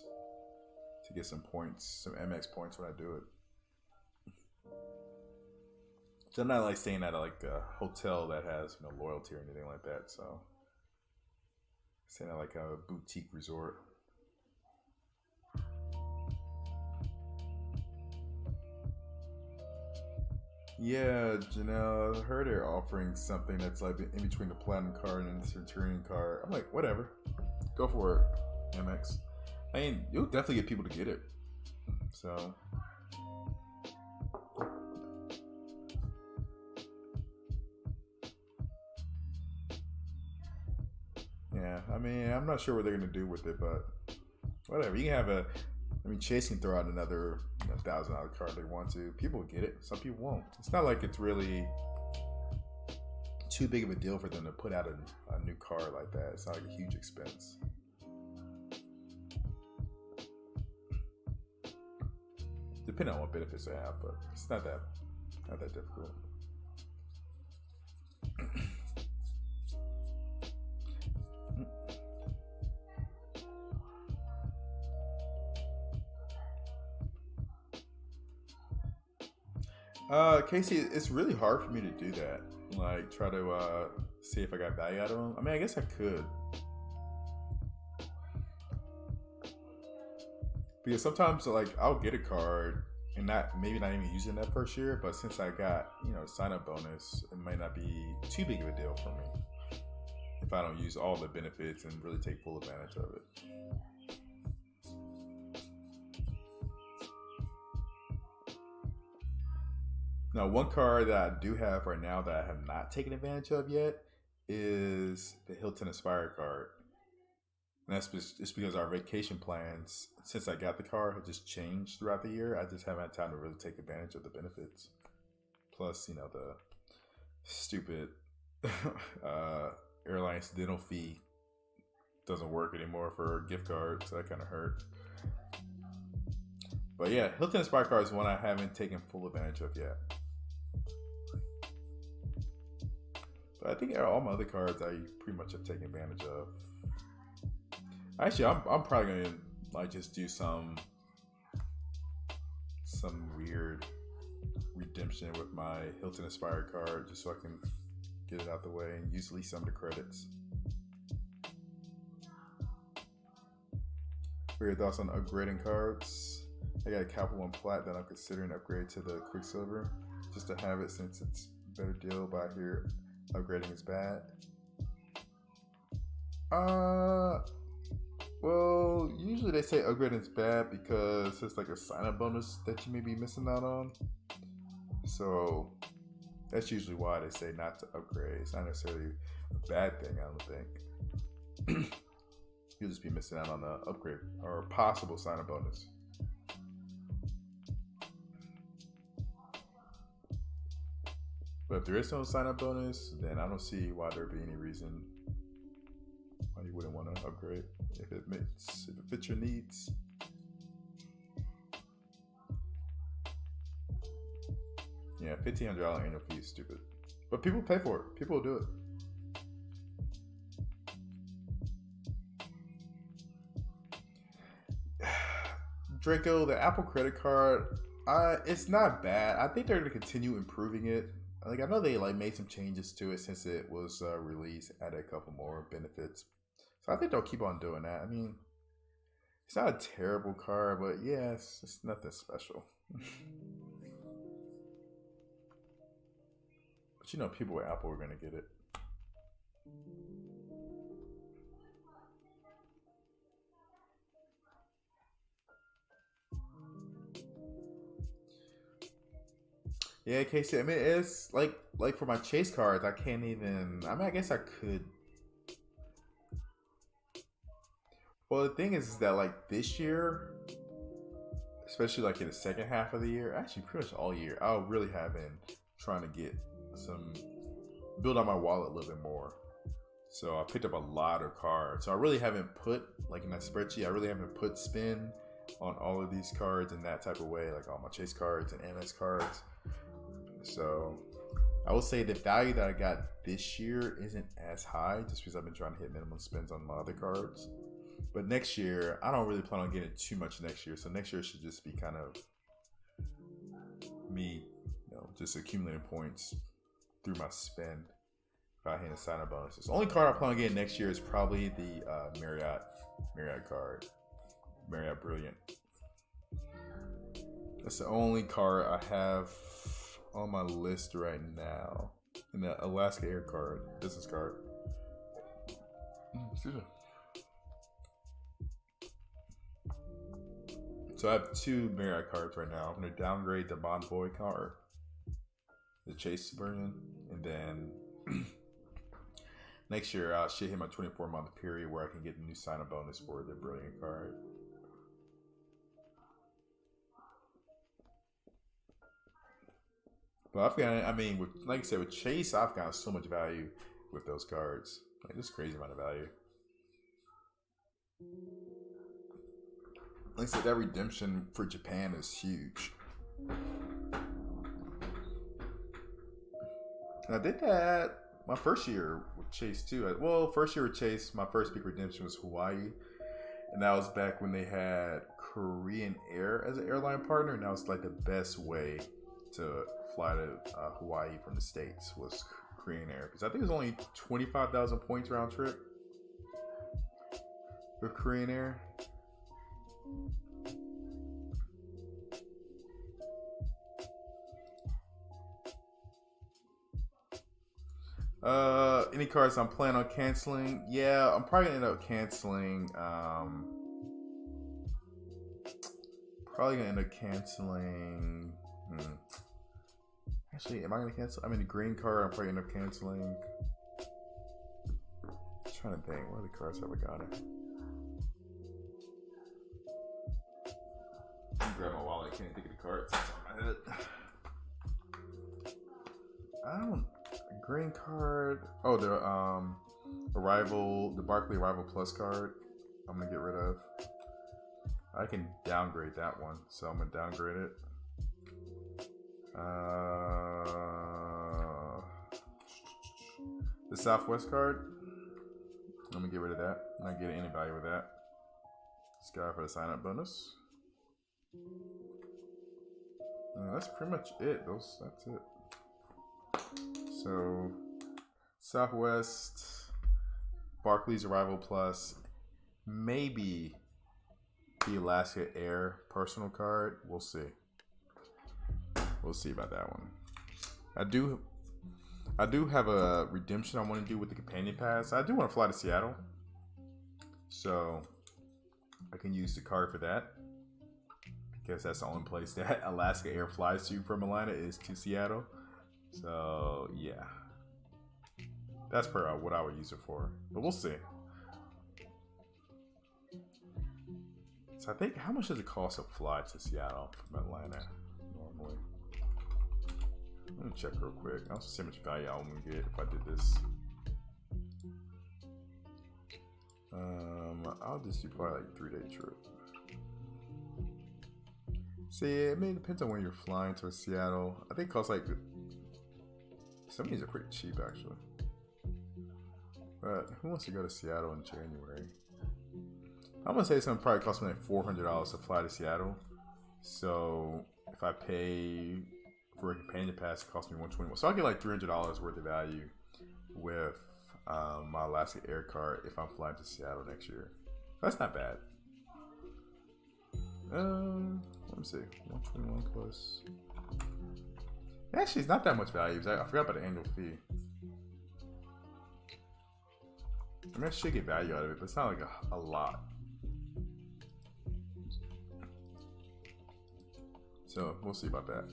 to get some points, some MX points when I do it. So I'm not like staying at like a hotel that has loyalty or anything like that. So staying at like a boutique resort. Yeah, Janelle, I heard they're offering something that's like in between the platinum card and the Centurion card. I'm like, whatever, go for it, MX. I mean, you'll definitely get people to get it. So yeah, I mean, I'm not sure what they're gonna do with it, but whatever. You can have Chase can throw out another $1,000 card if they want to. People will get it. Some people won't. It's not like it's really too big of a deal for them to put out a new card like that. It's not like a huge expense. depending on what benefits they have, but it's not that difficult. Casey, it's really hard for me to do that. Like, try to see if I got value out of them. I mean, I guess I could, because sometimes like I'll get a card and maybe not even using that first year, but since I got sign up bonus, it might not be too big of a deal for me if I don't use all the benefits and really take full advantage of it. Now, one card that I do have right now that I have not taken advantage of yet is the Hilton Aspire card. And that's just because our vacation plans, since I got the card, have just changed throughout the year. I just haven't had time to really take advantage of the benefits. Plus, the stupid airline incidental fee doesn't work anymore for gift cards, so that kind of hurt. But yeah, Hilton Aspire card is one I haven't taken full advantage of yet. But I think all my other cards I pretty much have taken advantage of. Actually, I'm probably gonna like just do some weird redemption with my Hilton Aspire card just so I can get it out the way and use at least some of the credits. What are your thoughts on upgrading cards? I got a Capital One Plat that I'm considering upgrade to the Quicksilver just to have it since it's a better deal, but I hear upgrading is bad. Well, usually they say upgrading is bad because it's like a sign-up bonus that you may be missing out on. So that's usually why they say not to upgrade. It's not necessarily a bad thing, I don't think. You'll just be missing out on the upgrade or a possible sign-up bonus. But if there is no sign-up bonus, then I don't see why there'd be any reason why you wouldn't want to upgrade if it fits your needs. Yeah, $1,500 annual fee is stupid, but people pay for it. People will do it. Draco, the Apple credit card, it's not bad. I think they're going to continue improving it. Like, I know they made some changes to it since it was released, added a couple more benefits. So I think they'll keep on doing that. I mean, it's not a terrible card, but yeah, it's nothing special. But people with Apple are going to get it. Yeah, Casey. I mean, it's like for my Chase cards, I can't even. I mean, I guess I could. Well, the thing is that this year, especially in the second half of the year, actually pretty much all year, I really have been trying to build out my wallet a little bit more. So I picked up a lot of cards. So I really haven't put in that spreadsheet. I really haven't put spin on all of these cards in that type of way, like all my Chase cards and MS cards. So I will say the value that I got this year isn't as high just because I've been trying to hit minimum spends on my other cards. But next year, I don't really plan on getting too much next year. So next year should just be kind of me, just accumulating points through my spend without hitting sign-up bonuses. The only card I plan on getting next year is probably the Marriott card, Marriott Brilliant. That's the only card I have on my list right now. And the Alaska Air card, business card. Excuse me. So I have 2 Marriott cards right now. I'm going to downgrade the Bonvoy card, the Chase version, and then next year I should hit my 24-month period where I can get a new sign-up bonus for the Brilliant card. But like I said, with Chase, I've got so much value with those cards. This crazy amount of value. like I said, that redemption for Japan is huge. And I did that my first year with Chase too. Well, first year with Chase, my first big redemption was Hawaii. And that was back when they had Korean Air as an airline partner. And that was like the best way to fly to Hawaii from the States was Korean Air. Because I think it was only 25,000 points round trip with Korean Air. Any cards I'm planning on canceling? Yeah, I'm probably gonna end up canceling. Actually, am I gonna cancel? I mean, the green card. I'm probably end up canceling. I'm trying to think. What other cards have I got? Grab my wallet. I can't think of the cards. It's on my head. I don't. Green card. Oh, the Arrival, the Barkley Arrival Plus card. I'm gonna get rid of. I can downgrade that one, so I'm gonna downgrade it. The Southwest card. I'm gonna get rid of that. I'm not getting any value with that. Sky for the sign up bonus. That's pretty much it. That's it. So, Southwest, Barclays Arrival Plus, maybe the Alaska Air personal card. We'll see. We'll see about that one. I do have a redemption I want to do with the companion pass. I do want to fly to Seattle, so I can use the card for that. Because that's the only place that Alaska Air flies to from Atlanta is to Seattle. So yeah, that's probably what I would use it for, but we'll see. So I think, how much does it cost to fly to Seattle from Atlanta normally? Let me check real quick. I'll see how much value I would get if I did this. I'll just do probably like 3-day trip. See, I mean, it depends on when you're flying to Seattle. I think it costs like, some of these are pretty cheap actually. But who wants to go to Seattle in January? I'm gonna say it's gonna probably cost me like $400 to fly to Seattle. So if I pay for a companion pass, it costs me $121. So I'll get like $300 worth of value with my Alaska Air card if I'm flying to Seattle next year. That's not bad. Let me see. 121 plus. Actually, it's not that much value. I forgot about the annual fee. I mean, I should get value out of it, but it's not like a lot. So we'll see about that.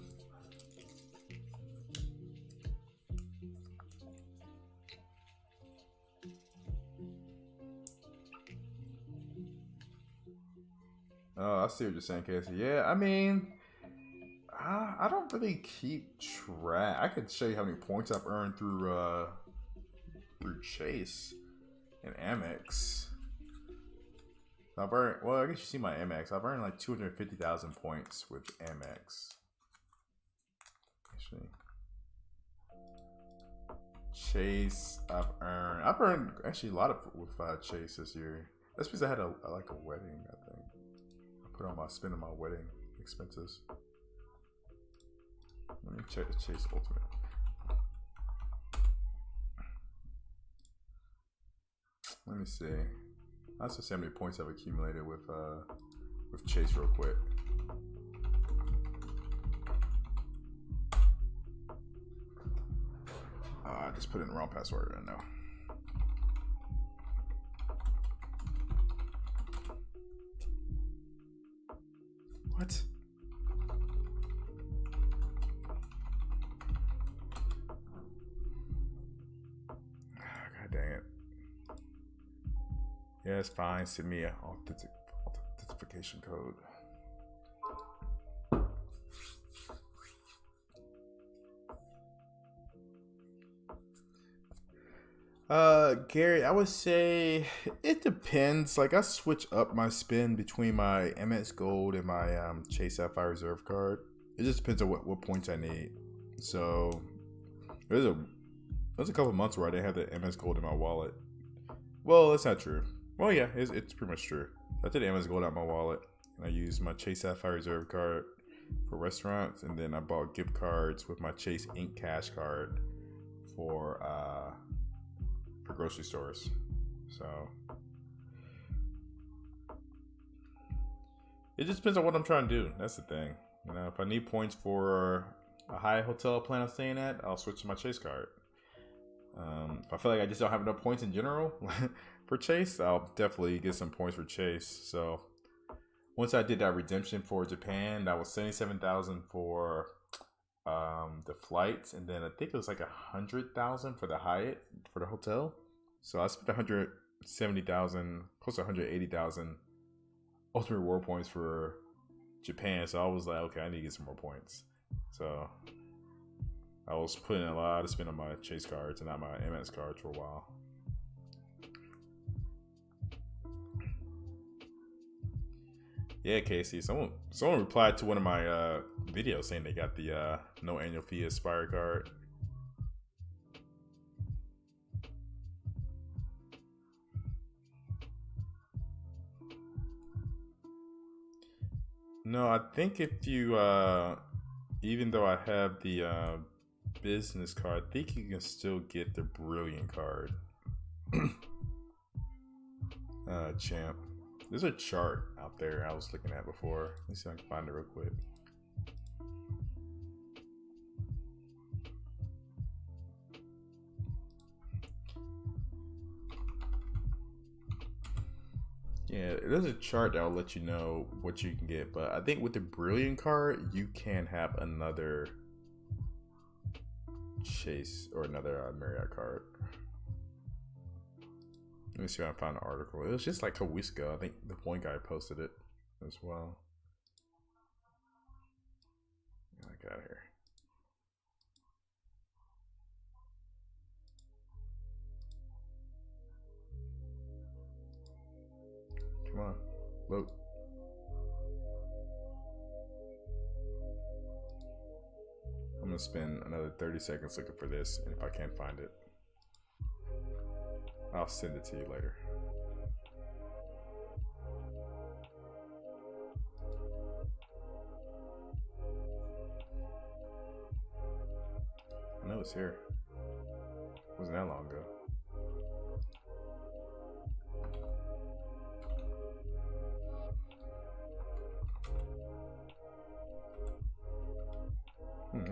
Oh, I see what you're saying, Casey. Yeah, I mean, I don't really keep track. I could show you how many points I've earned through Chase and Amex. I've earned, well, I guess you see my Amex. I've earned like 250,000 points with Amex. Actually, Chase, I've earned actually a lot of with Chase this year. That's because I had like a wedding, I think. I put on spending my wedding expenses. Let me check the Chase Ultimate. Let me see. Let's just see how many points I've accumulated with Chase real quick. I just put in the wrong password right now. What? God dang it. Yeah, it's fine. Send me an authentication code. Gary, I would say it depends. Like I switch up my spend between my MX Gold and my Chase Sapphire Reserve card. It just depends on what points I need. So there's a couple months where I didn't have the MX Gold in my wallet. Well, that's not true. Well, yeah, it's pretty much true. I took the MX Gold out of my wallet and I used my Chase Sapphire Reserve card for restaurants, and then I bought gift cards with my Chase Ink Cash card for grocery stores. So it just depends on what I'm trying to do. That's the thing. You know, if I need points for a high hotel I plan on staying at, I'll switch to my Chase card. If I feel like I just don't have enough points in general for Chase, I'll definitely get some points for Chase. So once I did that redemption for Japan, that was 77,000 for the flights, and then I think it was like 100,000 for the Hyatt for the hotel. So I spent 170,000, close to 180,000 ultimate reward points for Japan. So I was like, okay, I need to get some more points. So I was putting a lot of spend on my Chase cards and not my MX cards for a while. Yeah, Casey. Someone replied to one of my videos saying they got the no annual fee Aspire card. No, I think if you even though I have the business card, I think you can still get the Brilliant card. Champ. There's a chart out there I was looking at before. Let's see if I can find it real quick. Yeah, there's a chart that will let you know what you can get, but I think with the Brilliant card, you can have another Chase or another Marriott card. Let me see if I found an article. It was just like a week ago. I think the point guy posted it as well. Get out of here. Come on, load. I'm gonna spend another 30 seconds looking for this, and if I can't find it, I'll send it to you later. I know it's here. It wasn't that long ago.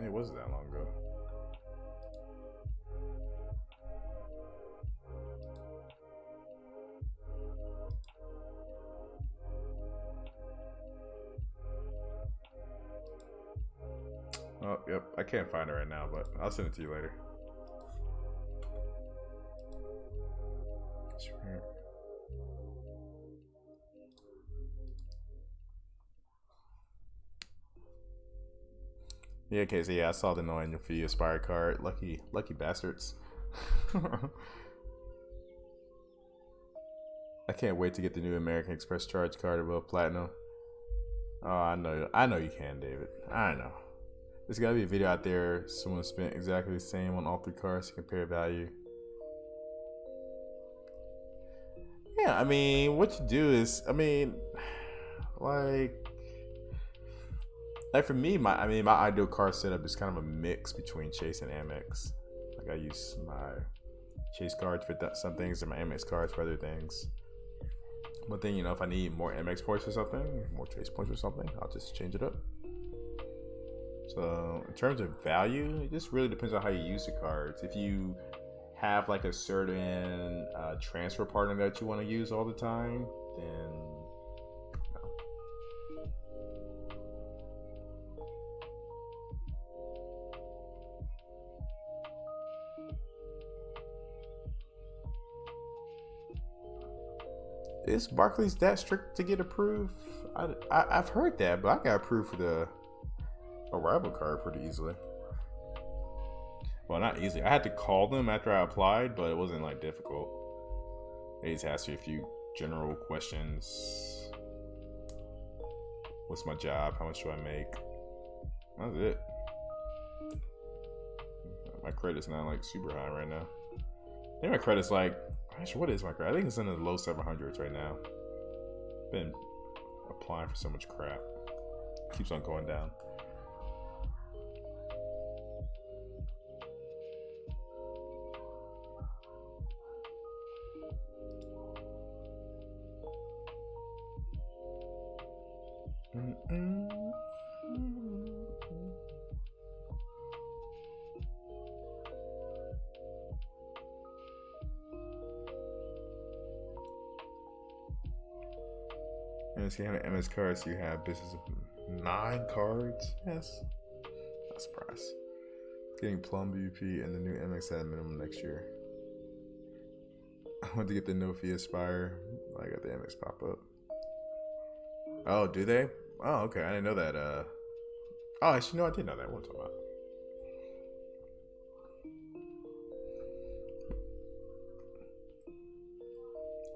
It wasn't that long ago. Oh, yep. I can't find it right now, but I'll send it to you later. Sure. Yeah, Casey. Yeah, I saw the no annual fee Aspire card. Lucky bastards. I can't wait to get the new American Express charge card above platinum. Oh, I know you can, David. I know. There's gotta be a video out there. Someone spent exactly the same on all three cards to compare value. Yeah, I mean, what you do is, I mean, like for me, my ideal card setup is kind of a mix between Chase and Amex. Like I use my Chase cards for some things and my Amex cards for other things. But then, you know, if I need more MX points or something, more Chase points or something, I'll just change it up. So in terms of value, it just really depends on how you use the cards. If you have like a certain transfer partner that you want to use all the time, then no. Is Barclays that strict to get approved? I've heard that, but I got approved for the arrival card pretty easily. Well, not easily. I had to call them after I applied, but it wasn't like difficult. They just asked me a few general questions. What's my job? How much do I make? That's it. My credit's not like super high right now. I think my credit's like, actually, what is my credit? I think it's in the low 700s right now. Been applying for so much crap. Keeps on going down. And so you have an MS card, so you have business of 9 cards. Yes. Not surprised. Getting Plum BVP and the new MX at a minimum next year. I want to get the no fee Aspire. I got the MX pop up. Oh, do they? Oh, okay. I didn't know that. Oh, actually, no, I did know that. What am I talking about?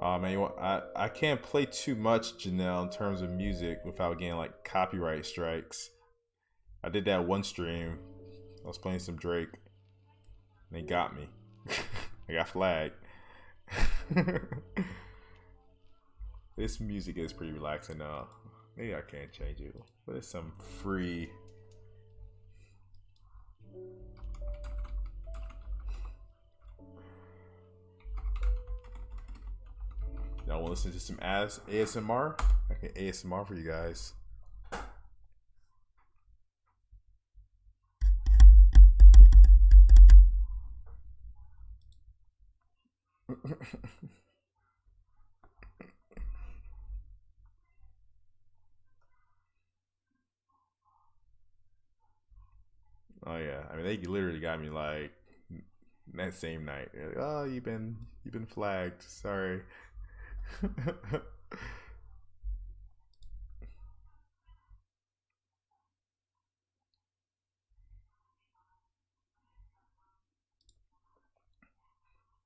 Oh man, I can't play too much, Janelle, in terms of music without getting like copyright strikes. I did that one stream. I was playing some Drake. And they got me. I got flagged. This music is pretty relaxing. Maybe I can't change it. But it's some free. Y'all want to listen to some ASMR? I can ASMR for you guys. Oh yeah, I mean they literally got me like that same night. Like, oh, you've been flagged. Sorry.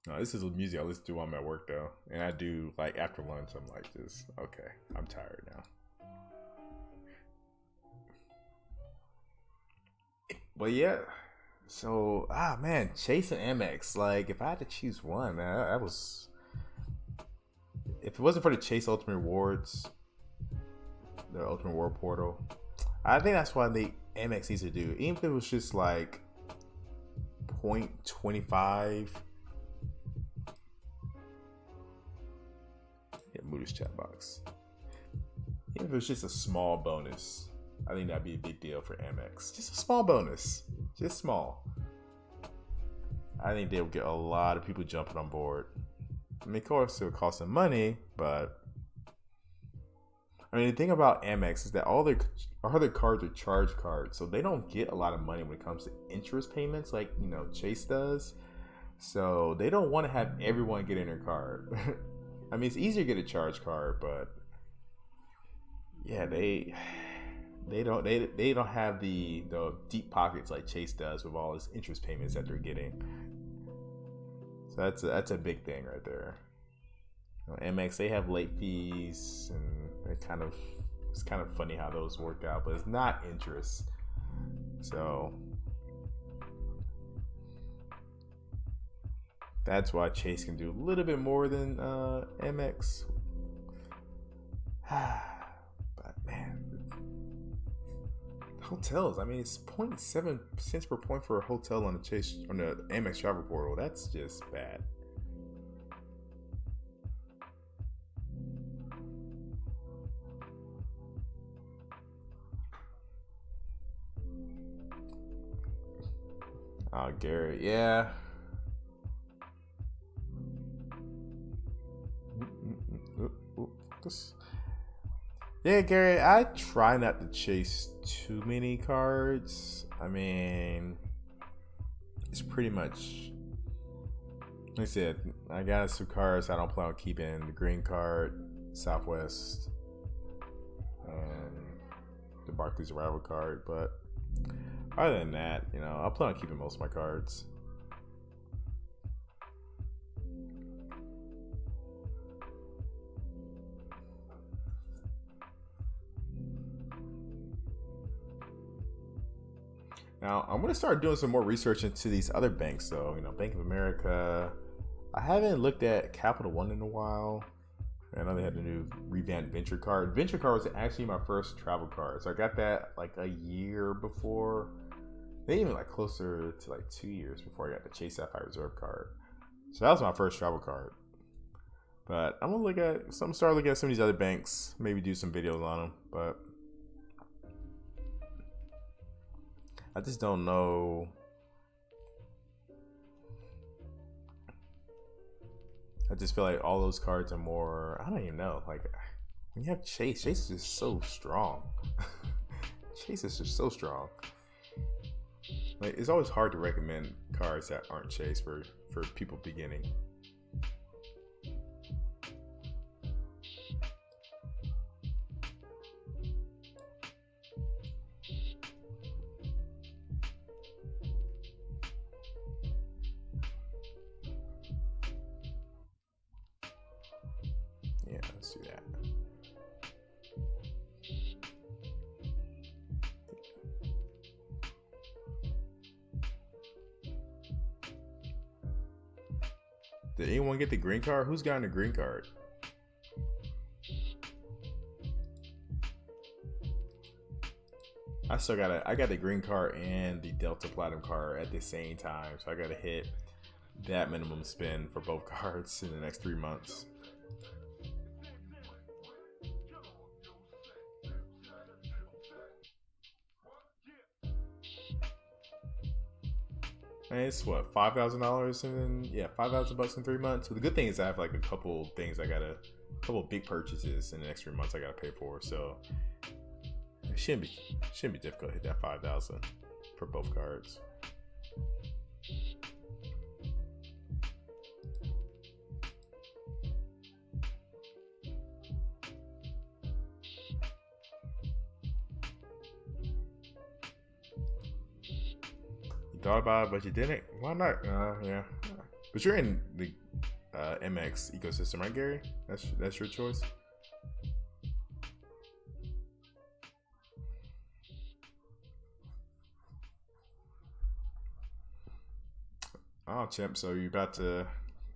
No, this is music I listen to while I'm at work though, and I do like after lunch. I'm like, just okay. I'm tired now. But yeah, so man, Chase and MX. Like, if I had to choose one, man, that was. If it wasn't for the Chase Ultimate Rewards, the Ultimate Reward Portal, I think that's why the MX needs to do. Even if it was just like 0.25. Yeah, Moody's chat box. Even if it was just a small bonus, I think that'd be a big deal for MX. Just a small bonus. Just small. I think they would get a lot of people jumping on board. I mean, of course, it would cost them money, but I mean, the thing about Amex is that all their cards are charge cards, so they don't get a lot of money when it comes to interest payments, like Chase does. So they don't want to have everyone get in their card. I mean, it's easier to get a charge card, but yeah, they don't have the deep pockets like Chase does with all his interest payments that they're getting. So that's a big thing right there. MX, they have late fees, and it's kind of funny how those work out, but it's not interest. So that's why Chase can do a little bit more than MX. But man, hotels. I mean, it's 0.7 cents per point for a hotel on the Amex travel portal. That's just bad. Oh, Garrett, yeah. Yeah, Gary, I try not to chase too many cards. I mean, it's pretty much, like I said, I got some cards I don't plan on keeping. The green card, Southwest, and the Barclays Arrival card. But other than that, I'll plan on keeping most of my cards. Now I'm gonna start doing some more research into these other banks, though. You know, Bank of America. I haven't looked at Capital One in a while. I know they had a new revamped Venture card. Venture card was actually my first travel card, so I got that like a year before. Maybe even like closer to like 2 years before I got the Chase Sapphire Reserve card. So that was my first travel card. But I'm gonna start looking at some of these other banks. Maybe do some videos on them. But I just don't know. I just feel like all those cards are more. I don't even know. Like when you have Chase is just so strong. Chase is just so strong. Like it's always hard to recommend cards that aren't Chase for people beginning. Yeah, let's do that. Did anyone get the green card? Who's gotten the green card? I got the green card and the Delta Platinum card at the same time. So I gotta hit that minimum spend for both cards in the next 3 months. And it's what, $5,000, and then yeah, $5,000 in 3 months. But the good thing is I have like a couple things a couple big purchases in the next 3 months I gotta pay for. So it shouldn't be difficult to hit that 5,000 for both cards. Thought about it, but you didn't. Why not? Yeah, but you're in the MX ecosystem, right, Gary? That's your choice. Oh, Chimp. So you about to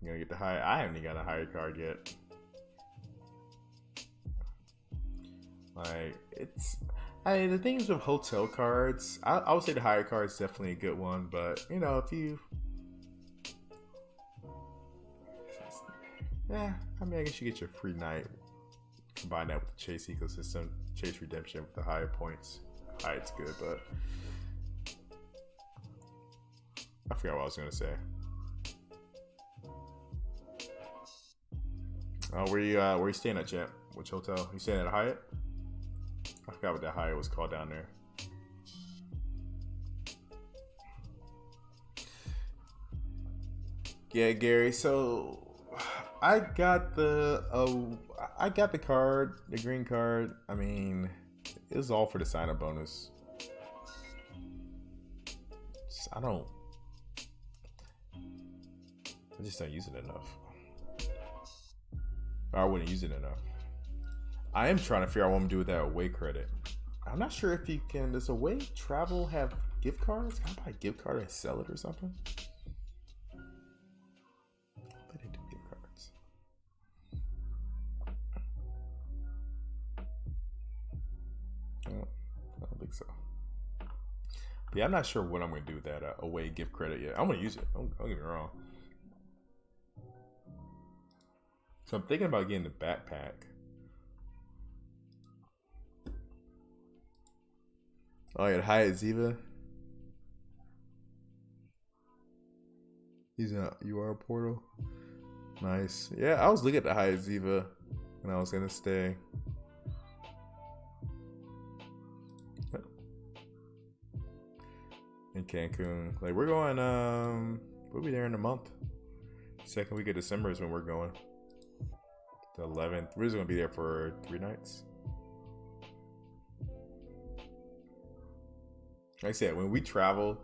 get the high? I haven't even got a higher card yet. Like the things with hotel cards, I would say the higher card is definitely a good one, but you know, I mean, I guess you get your free night. Combine that with the Chase ecosystem, Chase redemption with the higher points. It's good, but I forgot what I was gonna say. Oh, where you staying at, champ? Which hotel? You staying at a Hyatt? I forgot what that Hyatt was called down there. Yeah, Gary. So I got the card, the green card. I mean, it was all for the sign-up bonus. I just don't use it enough. Or I wouldn't use it enough. I am trying to figure out what I'm gonna do with that away credit. I'm not sure if you can. Does away travel have gift cards? Can I buy a gift card and sell it or something? I bet they do gift cards. I don't think so. But yeah, I'm not sure what I'm gonna do with that away gift credit yet. I'm gonna use it. Don't get me wrong. So I'm thinking about getting the backpack. Oh, yeah, Hyatt Ziva. He's in a UR portal. Nice. Yeah, I was looking at the Hyatt Ziva when I was gonna stay. In Cancun. Like we're going we'll be there in a month. Second week of December is when we're going. The 11th. We're just gonna be there for 3 nights. Like I said, when we travel,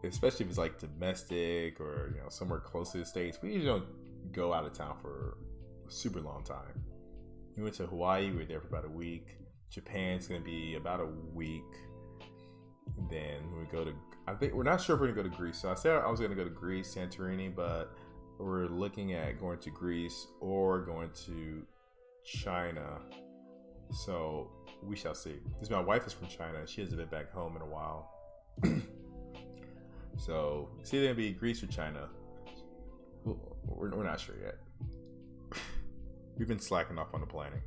especially if it's like domestic or somewhere close to the States, we usually don't go out of town for a super long time. We went to Hawaii, we were there for about a week. Japan's gonna be about a week. then when we go to, I think we're not sure if we're gonna go to Greece. So I said I was gonna go to Greece, Santorini, but we're looking at going to Greece or going to China. So we shall see. Because my wife is from China. She hasn't been back home in a while. So it's either gonna be Greece or China. We're not sure yet. We've been slacking off on the planning.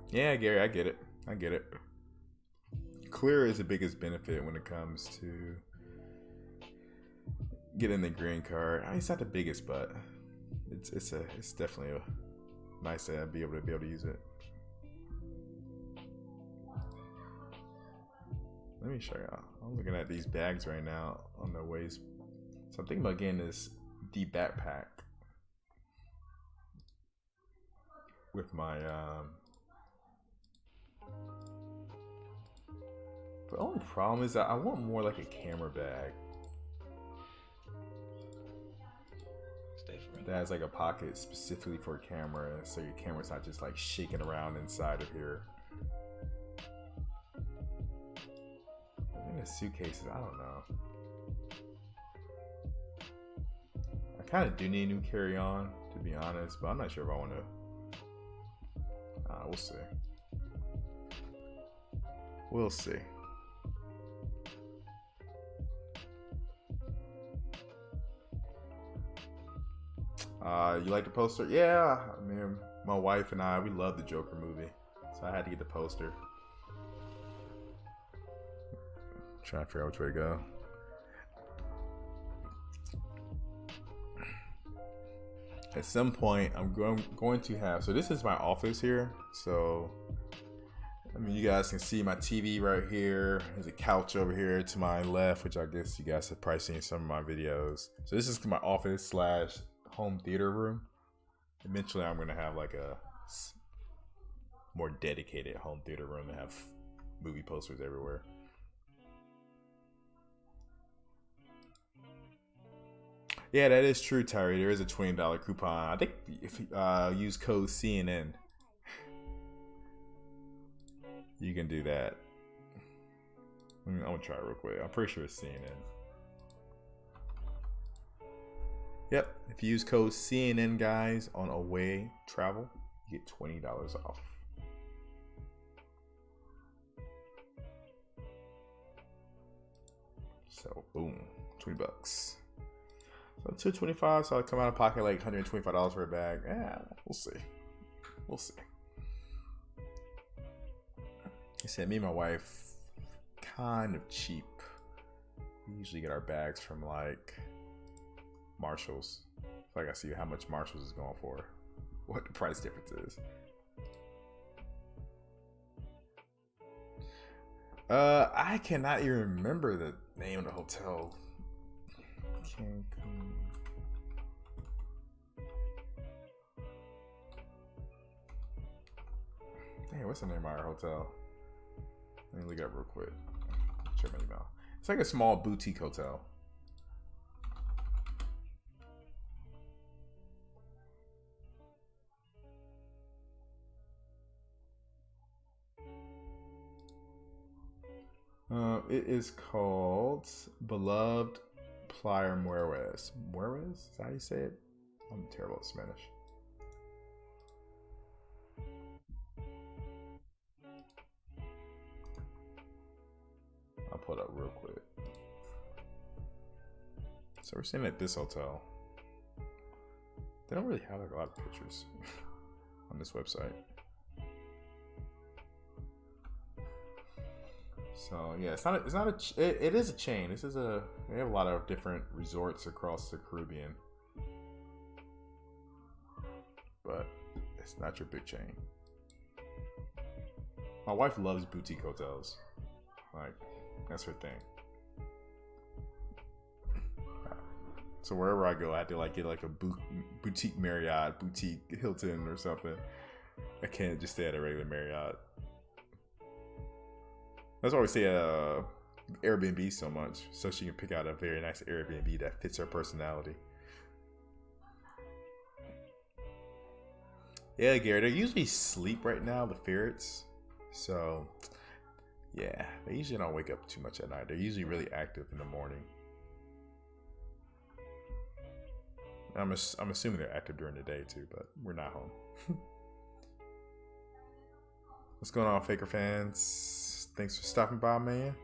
Yeah, Gary, I get it. I get it. Clear is the biggest benefit when it comes to getting the green card. It's not the biggest, but it's definitely nice to be able to use it. Let me show y'all. I'm looking at these bags right now on the waist. So I'm thinking about getting this deep backpack with my the only problem is that I want more like a camera bag that has like a pocket specifically for a camera, so your camera's not just like shaking around inside of here. I think the suitcases, I don't know. I kind of do need a new carry-on, to be honest, but I'm not sure if I want to. We'll see. We'll see. You like the poster? Yeah, I mean, my wife and I, we love the Joker movie, so I had to get the poster. Trying to figure out which way to go. At some point, I'm going to have. So this is my office here. So, I mean, you guys can see my TV right here. There's a couch over here to my left, which I guess you guys have probably seen some of my videos. So this is my office / home theater room. Eventually, I'm gonna have like a more dedicated home theater room to have movie posters everywhere. Yeah, that is true, Tyree. There is a $20 coupon. I think if you use code CNN, you can do that. I'm gonna try it real quick. I'm pretty sure it's CNN. Yep. If you use code CNN, guys, on away travel, you get $20 off. So boom, $20. So $225, so I come out of pocket like $125 for a bag. Yeah, we'll see. We'll see. He said me and my wife kind of cheap. We usually get our bags from like Marshalls. So I gotta see how much Marshalls is going for. What the price difference is. I cannot even remember the name of the hotel. Dang, what's the name of our hotel? Let me look it up real quick. Check my email. It's like a small boutique hotel. It is called Beloved Playa Mueres. Mueres? Is that how you say it? I'm terrible at Spanish. I'll pull it up real quick. So we're staying at this hotel. They don't really have like a lot of pictures on this website. So yeah, it is a chain. They have a lot of different resorts across the Caribbean, but it's not your big chain. My wife loves boutique hotels. Like, that's her thing. So wherever I go, I have to like get like a boutique Marriott, boutique Hilton or something. I can't just stay at a regular Marriott. That's why we say Airbnb so much, so she can pick out a very nice Airbnb that fits her personality. Yeah, Gary, they usually sleep right now, the ferrets. So, yeah, they usually don't wake up too much at night. They're usually really active in the morning. I'm assuming they're active during the day too, but we're not home. What's going on, Faker fans? Thanks for stopping by, man.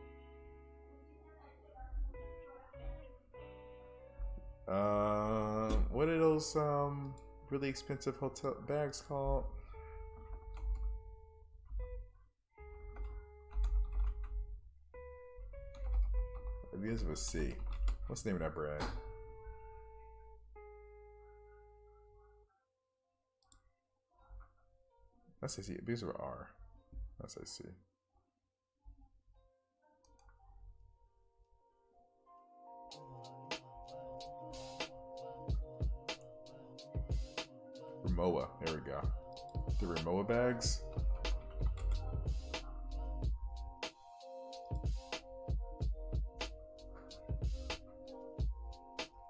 What are those really expensive hotel bags called? It begins with a C. What's the name of that brand? Let's say C. It begins with an R. Let's say C. Rimowa. There we go. The Rimowa bags.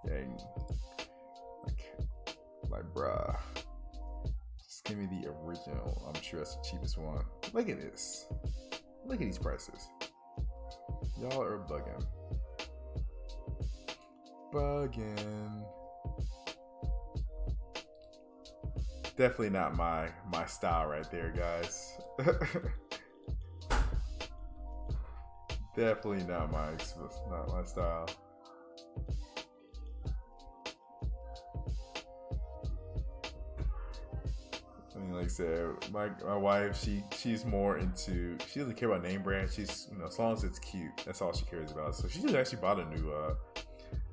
Dang. Like, bruh. Just give me the original. I'm sure that's the cheapest one. Look at this. Look at these prices. Y'all are bugging. Bugging. Definitely not my style right there, guys. Definitely not my style. I mean, like I said, my wife, she's more into, she doesn't care about name brand. She's, you know, as long as it's cute, that's all she cares about. So she just actually bought a new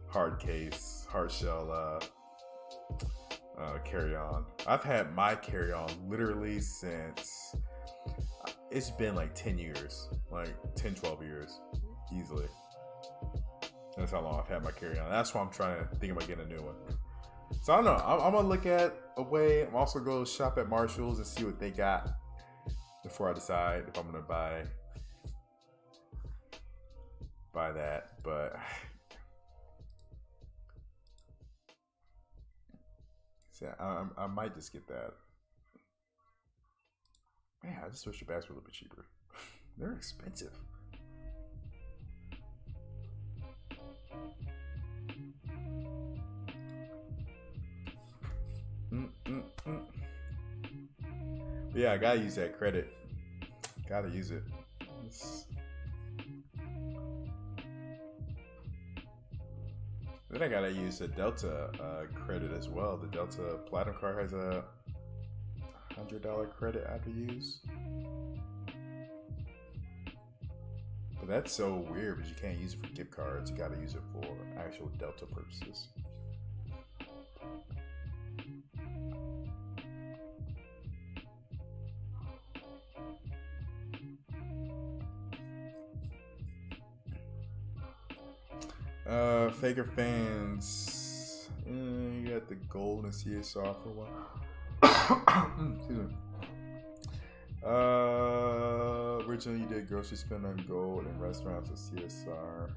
hard shell carry-on. I've had my carry-on literally since, it's been like 10 years, like 10, 12 years, easily. That's how long I've had my carry-on. That's why I'm trying to think about getting a new one. So I don't know. I'm gonna look at a way. I'm also go shop at Marshall's and see what they got before I decide if I'm gonna buy that. But so I might just get that. Man, I just wish the bags were a little bit cheaper. They're expensive. But yeah, I gotta use that credit. Gotta use it. Then I gotta use the Delta credit as well. The Delta Platinum card has a $100 credit I have to use. But that's so weird because you can't use it for gift cards. You gotta use it for actual Delta purposes. Faker fans, you got the gold and CSR for a while. Excuse me. Originally you did grocery spend on gold and restaurants with CSR.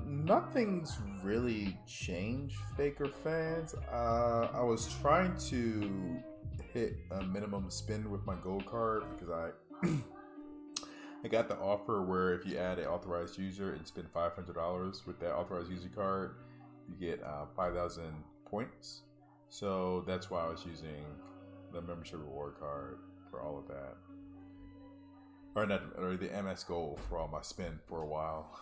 Nothing's really changed, Faker fans. I was trying to hit a minimum spend with my gold card because I got the offer where if you add an authorized user and spend $500 with that authorized user card, you get 5,000 points. So that's why I was using the membership reward card for all of that, or the MS Gold for all my spend for a while.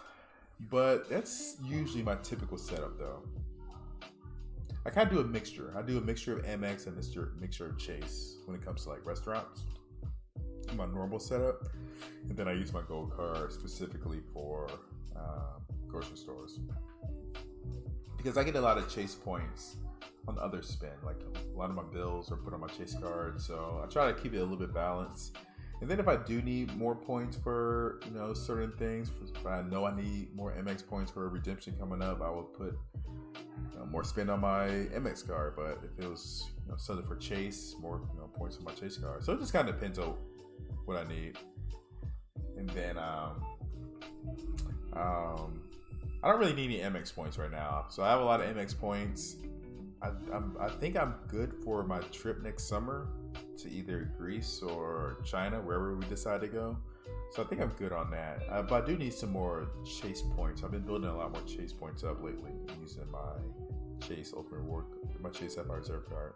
But that's usually my typical setup, though. I kind of do a mixture. I do a mixture of MX and mixture of Chase when it comes to like restaurants. My normal setup, and then I use my gold card specifically for grocery stores because I get a lot of Chase points on the other spend. Like a lot of my bills are put on my Chase card, so I try to keep it a little bit balanced. And then if I do need more points for certain things, if I know I need more MX points for a redemption coming up, I will put more spend on my MX card. But if it was something for Chase, more points on my Chase card. So it just kind of depends on what I need. And then I don't really need any MX points right now. So I have a lot of MX points. I think I'm good for my trip next summer to either Greece or China, wherever we decide to go. So I think I'm good on that. But I do need some more chase points. I've been building a lot more chase points up lately using my Chase Ultimate Reward, my Chase Sapphire Reserve card.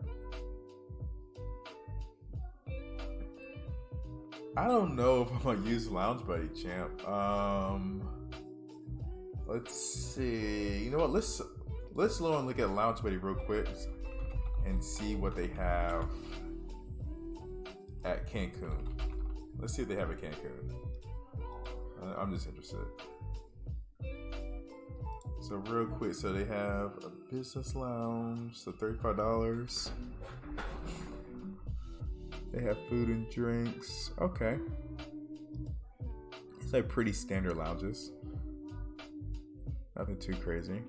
I don't know if I'm gonna use Lounge Buddy, champ. Let's see. You know what? Let's go and look at Lounge Buddy real quick and see what they have at Cancun. Let's see what they have at Cancun. I'm just interested. So real quick, so they have a business lounge, so $35. They have food and drinks. Okay. It's like pretty standard lounges. Nothing too crazy.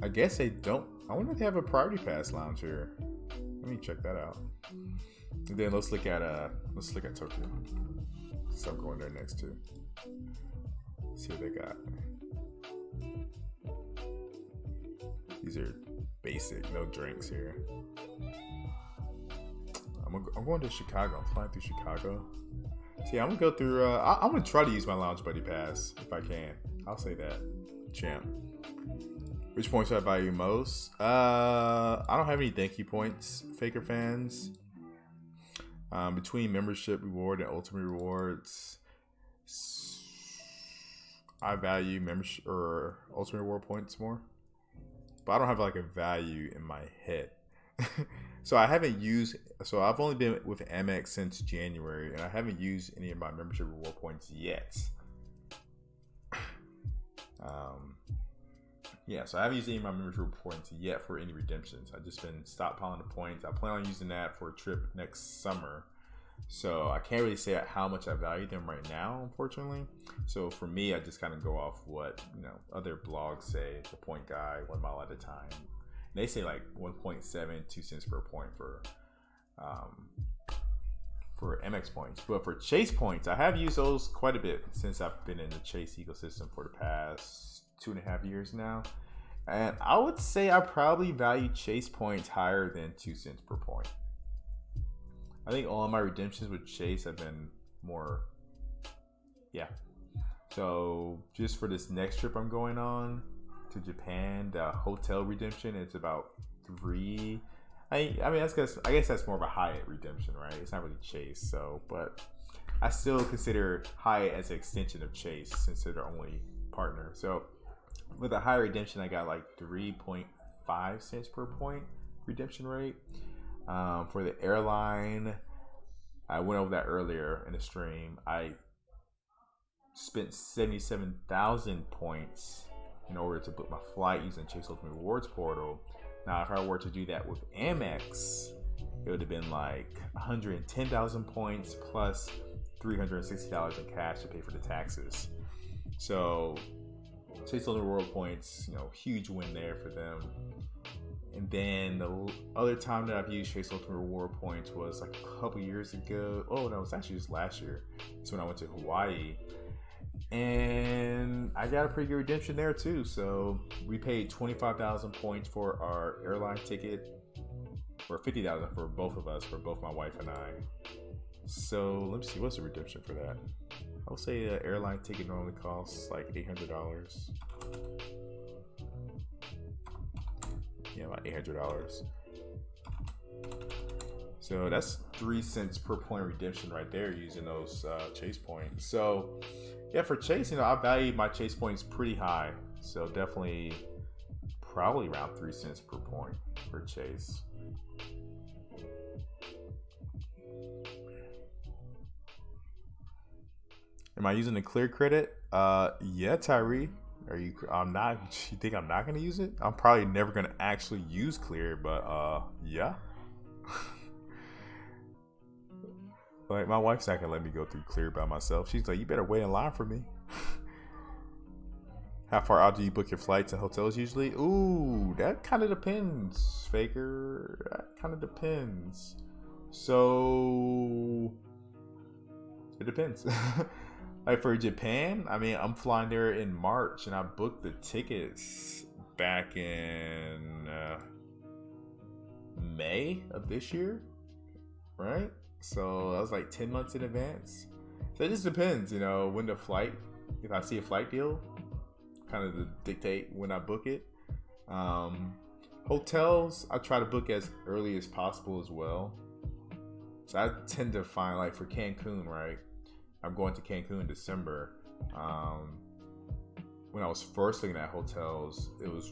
I guess they don't. I wonder if they have a priority pass lounge here. Let me check that out. And then let's look at Tokyo. So I'm going there next too. See what they got. These are basic, no drinks here. I'm going to Chicago. I'm flying through Chicago. See, I'm gonna go through. I'm gonna try to use my Lounge Buddy pass if I can. I'll say that, champ. Which points do I value most? I don't have any thank you points, Faker fans. Between membership reward and ultimate rewards, I value membership or ultimate reward points more. But I don't have like a value in my head. So I haven't used. So I've only been with Amex since January, and I haven't used any of my membership reward points yet. Yeah, so I haven't used any of my membership points yet for any redemptions. I've just been stockpiling the points. I plan on using that for a trip next summer. So I can't really say how much I value them right now, unfortunately. So for me, I just kind of go off what other blogs say, the point guide, 1 mile at a time. And they say like 1.72 cents per point for MX points. But for Chase points, I have used those quite a bit since I've been in the Chase ecosystem for the past 2.5 years now. And I would say I probably value Chase points higher than 2 cents per point. I think all of my redemptions with Chase have been more, yeah. So just for this next trip I'm going on to Japan, the hotel redemption, it's about 3. I guess that's more of a Hyatt redemption, right? It's not really Chase. So, but I still consider Hyatt as an extension of Chase since they're the only partner. So with a high redemption, I got like 3.5 cents per point redemption rate. For the airline, I went over that earlier in the stream. I spent 77,000 points in order to book my flight using Chase Ultimate Rewards portal. Now, if I were to do that with Amex, it would have been like 110,000 points plus $360 in cash to pay for the taxes. So Chase Ultimate Reward points, huge win there for them. And then the other time that I've used Chase Ultimate Reward points was like a couple years ago. Oh, no, it was actually just last year. It's when I went to Hawaii. And I got a pretty good redemption there too. So we paid 25,000 points for our airline ticket, or 50,000 for both of us, for both my wife and I. So let me see, what's the redemption for that? I would say an airline ticket normally costs like $800. Yeah, about $800. So that's 3 cents per point redemption right there using those Chase points. So yeah, for Chase, I value my Chase points pretty high. So definitely probably around 3 cents per point for Chase. Am I using the clear credit? Yeah, Tyree. You think I'm not gonna use it? I'm probably never gonna actually use clear, but yeah. Like, my wife's not gonna let me go through clear by myself. She's like, you better wait in line for me. How far out do you book your flights and hotels usually? Ooh, that kind of depends, Faker. That kind of depends. So it depends. Like for Japan, I mean, I'm flying there in March, and I booked the tickets back in May of this year, right? So I was like 10 months in advance. So it just depends, you know, when the flight, if I see a flight deal, kind of to dictate when I book it. Um, Hotels, I try to book as early as possible as well. So I tend to find, like for Cancun, right? I'm going to Cancun in December. Um, when I was first looking at hotels, it was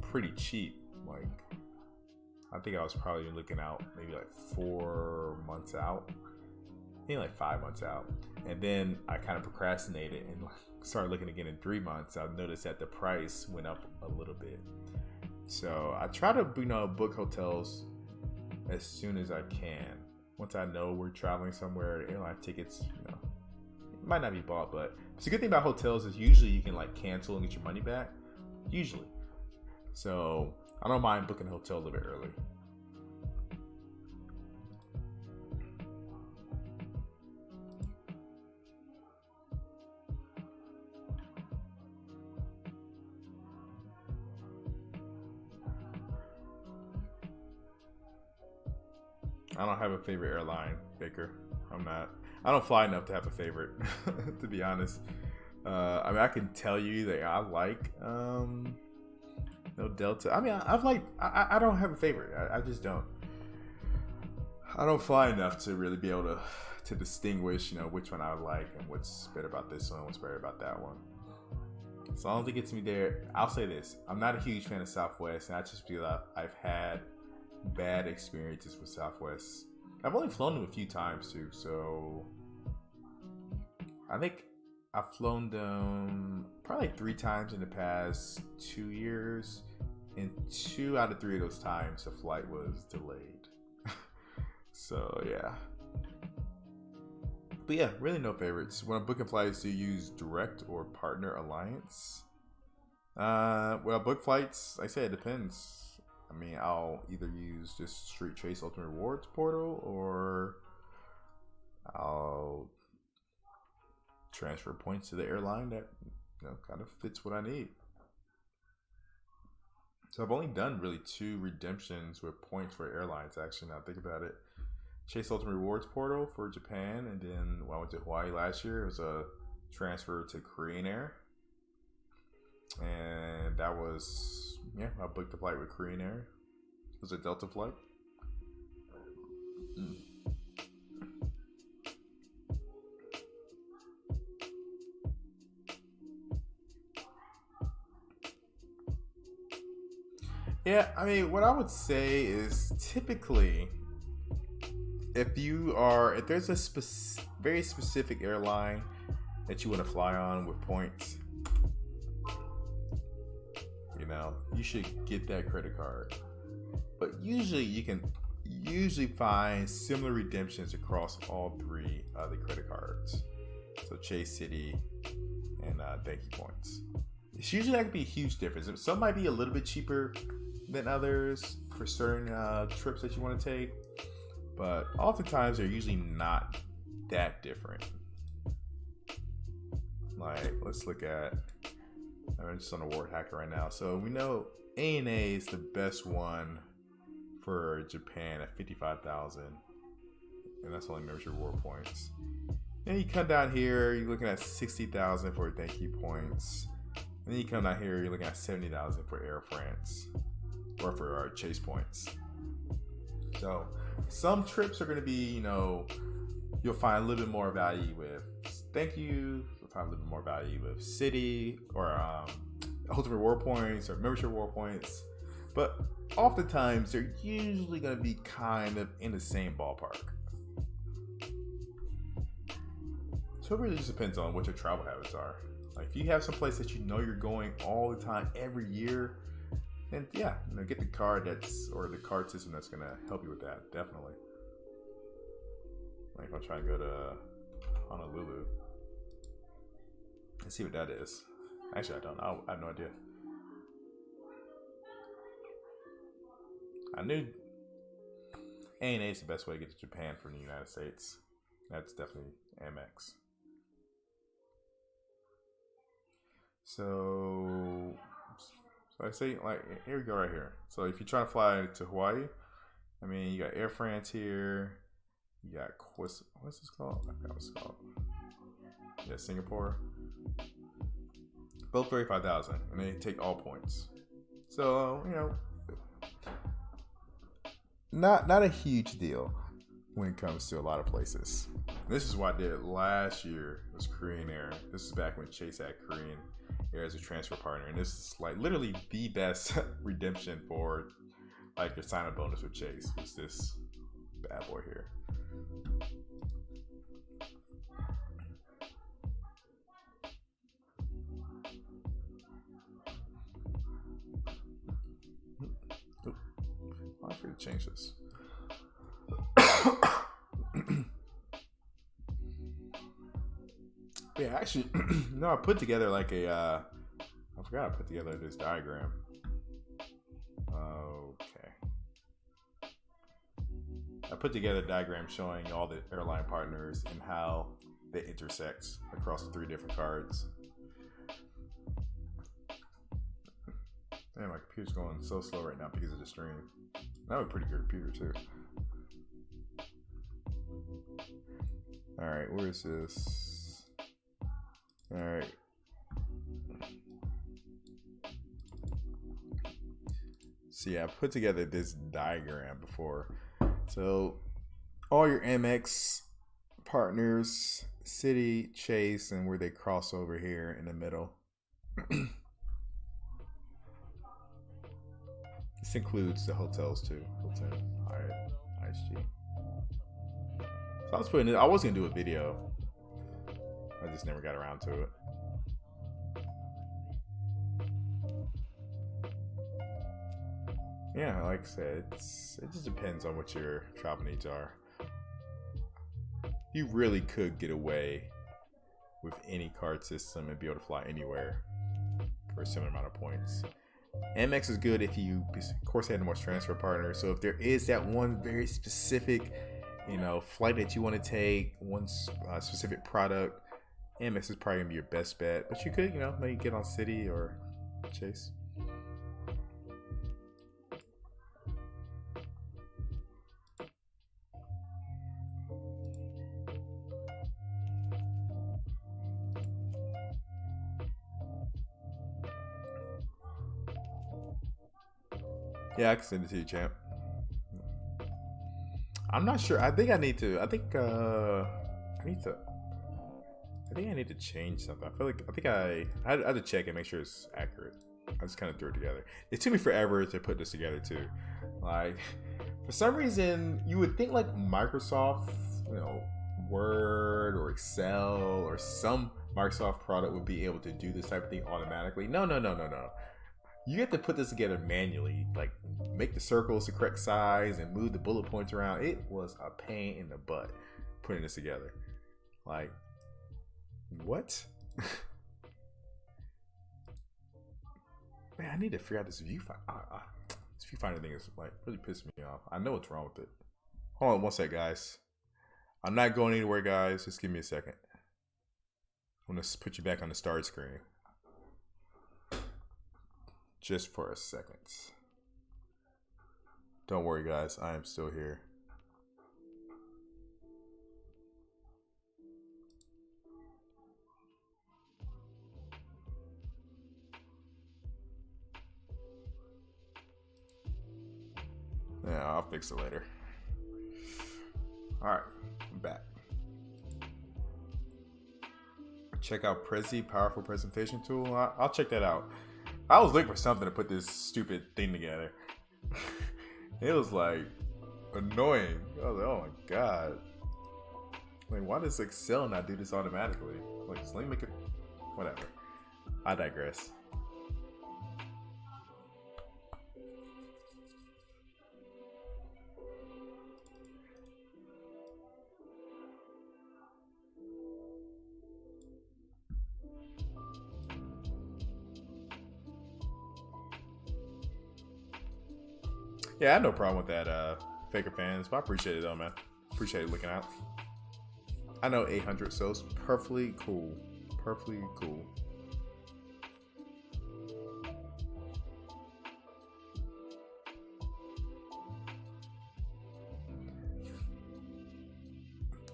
pretty cheap. Like, I think I was probably looking out maybe like 4 months out, maybe like 5 months out. And then I kind of procrastinated and started looking again in 3 months. I noticed that the price went up a little bit. So I try to, book hotels as soon as I can. Once I know we're traveling somewhere, airline tickets, it might not be bought, but it's a good thing about hotels is usually you can like cancel and get your money back. Usually. So I don't mind booking a hotel a little bit early. I don't have a favorite airline, Baker. I don't fly enough to have a favorite, to be honest. I mean, I can tell you that I like no Delta. I mean, I don't have a favorite. I just don't. I don't fly enough to really be able to distinguish, which one I like and what's better about this one, what's better about that one. As long as it gets me there, I'll say this: I'm not a huge fan of Southwest, and I just feel like I've had bad experiences with Southwest. I've only flown them a few times too, so I think I've flown them probably 3 times in the past 2 years, and 2 out of 3 of those times the flight was delayed. So yeah. But yeah, really no favorites. When I'm booking flights, do you use direct or partner alliance? Well, book flights, like I said, it depends. I mean, I'll either use just straight Chase Ultimate Rewards portal, or I'll transfer points to the airline that kind of fits what I need. So I've only done really 2 redemptions with points for airlines. Actually, now think about it. Chase Ultimate Rewards portal for Japan, and then when I went to Hawaii last year, it was a transfer to Korean Air, and that was I booked a flight with Korean Air. It was a Delta flight. Yeah, I mean, what I would say is typically, if there's a very specific airline that you want to fly on with points, you should get that credit card. But usually you can find similar redemptions across all 3 other credit cards. So Chase City and Thank You Points. It's usually not gonna be a huge difference. Some might be a little bit cheaper than others for certain trips that you want to take, but oftentimes they're usually not that different. Like, let's look at, I'm just on Award Hacker right now. So we know ANA is the best one for Japan at 55,000, and that's only membership reward points. And you come down here, you're looking at 60,000 for Thank You Points. And then you come down here, you're looking at 70,000 for Air France, or for our Chase Points. So some trips are going to be, you'll find a little bit more value with Thank You. You'll find a little bit more value with City, or Ultimate Reward Points, or Membership Reward Points. But oftentimes, they're usually going to be kind of in the same ballpark. So it really just depends on what your travel habits are. Like, if you have some place that you're going all the time, every year, then yeah, get the card or the card system that's going to help you with that, definitely. Like, if I'm trying to go to Honolulu, let's see what that is. Actually, I don't. I have no idea. I knew ANA is the best way to get to Japan from the United States. That's definitely Amex. So I say, like, here we go right here. So if you're trying to fly to Hawaii, I mean, you got Air France here. You got, what's this called? I forgot what it's called. Yeah, Singapore. Both 35,000, and they take all points. So, you know, not a huge deal when it comes to a lot of places. This is what I did last year. It was Korean Air. This is back when Chase had Korean Air as a transfer partner, and this is like literally the best redemption for like your sign-up bonus with Chase. It's this bad boy here. I forgot to change this. Yeah, actually, no, I put together like a, I forgot I put together this diagram. Okay. I put together a diagram showing all the airline partners and how they intersect across the 3 different cards. Man, my computer's going so slow right now because of the stream. That was a pretty good computer too. Alright, where is this? Alright. So yeah, I put together this diagram before. So all your Amex partners, City, Chase, and where they cross over here in the middle. This includes the hotels too. Hilton, Hyatt, ISG. So I was putting it. I was gonna do a video. I just never got around to it. Yeah, like I said, it just depends on what your travel needs are. You really could get away with any card system and be able to fly anywhere for a similar amount of points. Amex is good if you, of course, had the most transfer partners. So if there is that one very specific, you know, flight that you want to take, one specific product, Amex is probably gonna be your best bet. But you could, you know, maybe get on City or Chase. Yeah, I can send it to you, champ. I'm not sure. I think I need to. I think I need to change something. I had to check and make sure it's accurate. I just kind of threw it together. It took me forever to put this together too. Like, for some reason, you would think like Microsoft, you know, Word or Excel or some Microsoft product would be able to do this type of thing automatically. No. You have to put this together manually, like make the circles the correct size and move the bullet points around. It was a pain in the butt putting this together. Like, what? Man, I need to figure out this viewfinder. This viewfinder thing is like really pissing me off. I know what's wrong with it. Hold on one sec, guys. I'm not going anywhere, guys. Just give me a second. I'm gonna put you back on the start screen. Just for a second. Don't worry, guys. I am still here. Yeah, I'll fix it later. Alright, I'm back. Check out Prezi, powerful presentation tool. I'll check that out. I was looking for something to put this stupid thing together. It was like annoying. I was like, oh my god. Like, why does Excel not do this automatically? Like, just let me make it. Whatever. I digress. Yeah, I had no problem with that, Faker fans, but I appreciate it though, man. Appreciate it looking out. I know 800, so it's perfectly cool. Perfectly cool.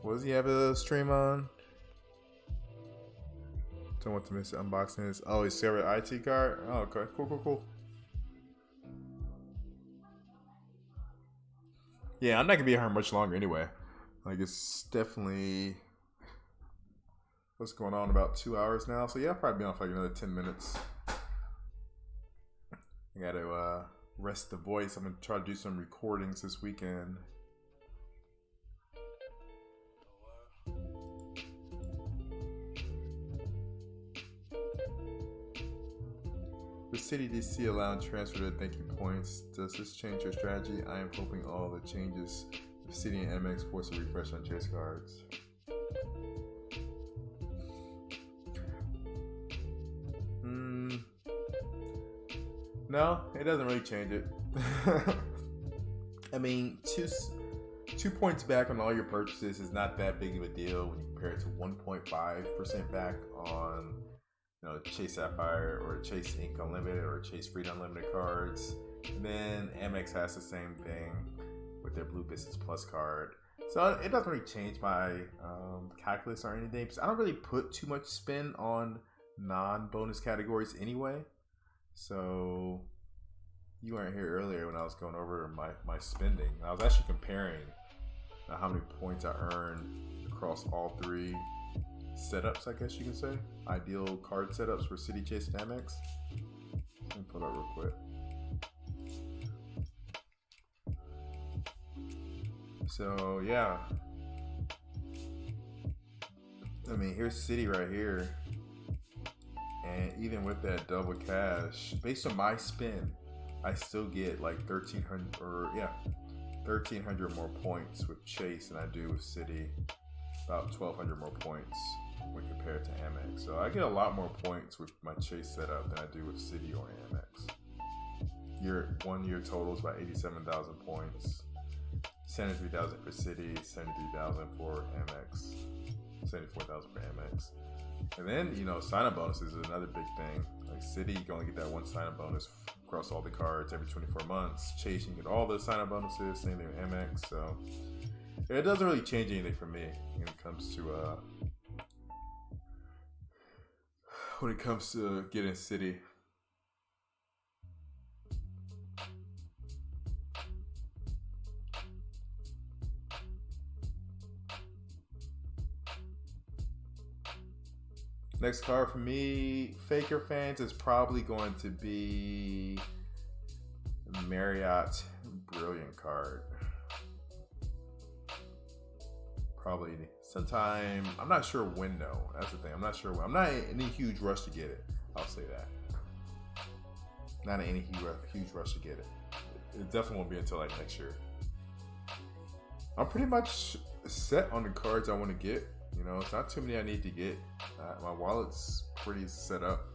What does he have a stream on? Don't want to miss the unboxing. Oh, his favorite IT card? Oh, okay. Cool. Yeah, I'm not gonna be here much longer anyway. Like, it's definitely, what's going on, about 2 hours now. So yeah, I'll probably be on for like another 10 minutes. I gotta rest the voice. I'm gonna try to do some recordings this weekend. With City DC allowing transfer to thank you points, does this change your strategy? I am hoping all the changes of City and MX force a refresh on chase cards. No, it doesn't really change it. I mean, two points back on all your purchases is not that big of a deal when you compare it to 1.5% back on, you know, Chase Sapphire or Chase Ink Unlimited or Chase Freed Unlimited cards. And then Amex has the same thing with their Blue Business Plus card. So it doesn't really change my calculus or anything, because I don't really put too much spin on non-bonus categories anyway. So you weren't here earlier when I was going over my spending. I was actually comparing how many points I earned across all three setups, I guess you can say. Ideal card setups for City, Chase, and Amex. Let me pull it up real quick. So yeah, I mean, here's City right here, and even with that double cash, based on my spin, I still get like 1,300 more points with Chase than I do with City. About 1,200 more points when compared to Amex. So I get a lot more points with my Chase setup than I do with City or Amex. 1 year total is about 87,000 points. 73,000 for City, 73,000 for Amex, 74,000 for Amex. And then, you know, sign-up bonuses is another big thing. Like City, you can only get that one sign-up bonus across all the cards every 24 months. Chase, you can get all the sign-up bonuses, same thing with Amex. So it doesn't really change anything for me when it comes to getting City. Next card for me, Faker fans, is probably going to be Marriott Brilliant card. Probably sometime. I'm not sure when though. That's the thing. I'm not sure when. I'm not in any huge rush to get it. I'll say that. Not in any huge rush to get it. It definitely won't be until like next year. I'm pretty much set on the cards I want to get. You know, it's not too many I need to get. My wallet's pretty set up.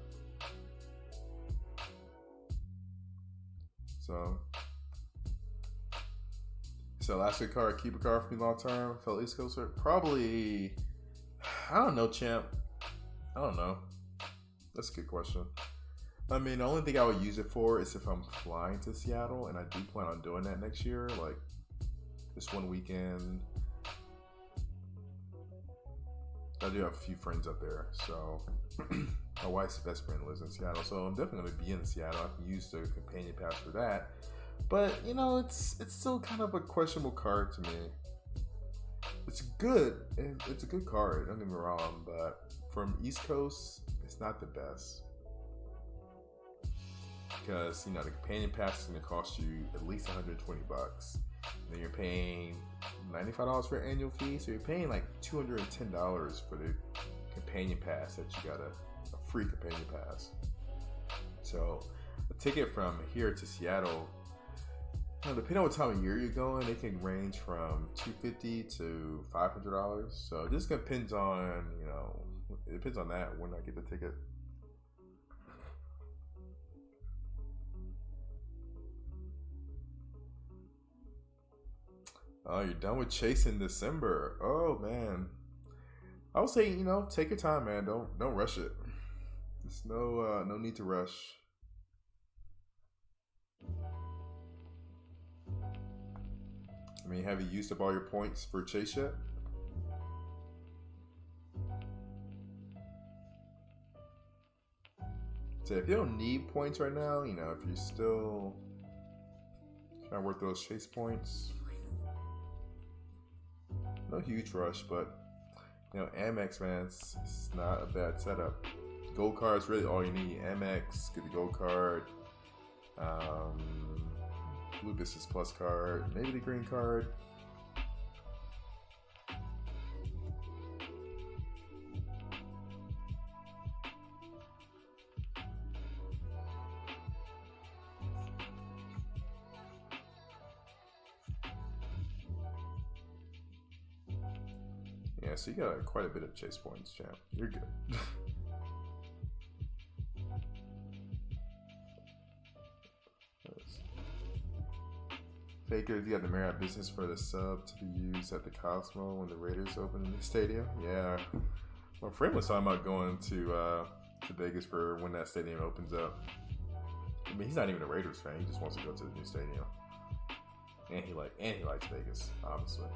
So last good card, keep a card for me long term. Fellow East Coaster, probably. I don't know, champ. I don't know. That's a good question. I mean, the only thing I would use it for is if I'm flying to Seattle, and I do plan on doing that next year, like this one weekend. I do have a few friends up there, so my wife's best friend lives in Seattle, so I'm definitely going to be in Seattle. I can use the companion pass for that, but you know, it's still kind of a questionable card to me. It's good, and it's a good card, don't get me wrong, but from East Coast, it's not the best. Because, you know, the companion pass is going to cost you at least $120. Then you're paying $95 for an annual fee, so you're paying like $210 for the companion pass that you got a free companion pass. So a ticket from here to Seattle, you know, depending on what time of year you're going, it can range from $250 to $500. So it just depends on, you know, it depends on that when I get the ticket. Oh, you're done with Chase in December. Oh man, I would say, you know, take your time, man. Don't rush it. There's no need to rush. I mean, have you used up all your points for Chase yet? So if you don't need points right now, you know, if you're still trying to work those chase points, no huge rush, but you know, Amex, man, it's not a bad setup. Gold card is really all you need. Amex, get the gold card, Blue Business Plus card, maybe the green card. Yeah, so you got quite a bit of chase points, champ. You're good. Fakers, you got the Marriott Business for the sub to be used at the Cosmo when the Raiders open in the stadium. Yeah, my friend was talking about going to Vegas for when that stadium opens up. I mean, he's not even a Raiders fan. He just wants to go to the new stadium, and he likes Vegas, obviously.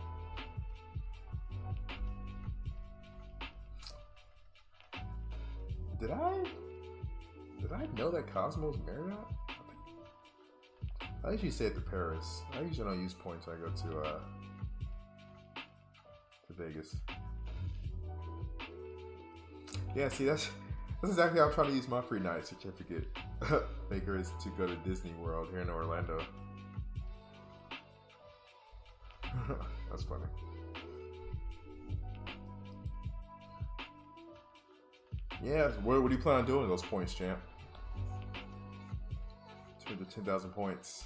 Did I know that Cosmo's Marriott? I usually say it to Paris. I usually don't use points when I go to Vegas. Yeah, see, that's exactly how I'm trying to use my free night certificate. Baker is to go to Disney World here in Orlando. That's funny. Yeah, what do you plan on doing with those points, champ? Turn to 10,000 points.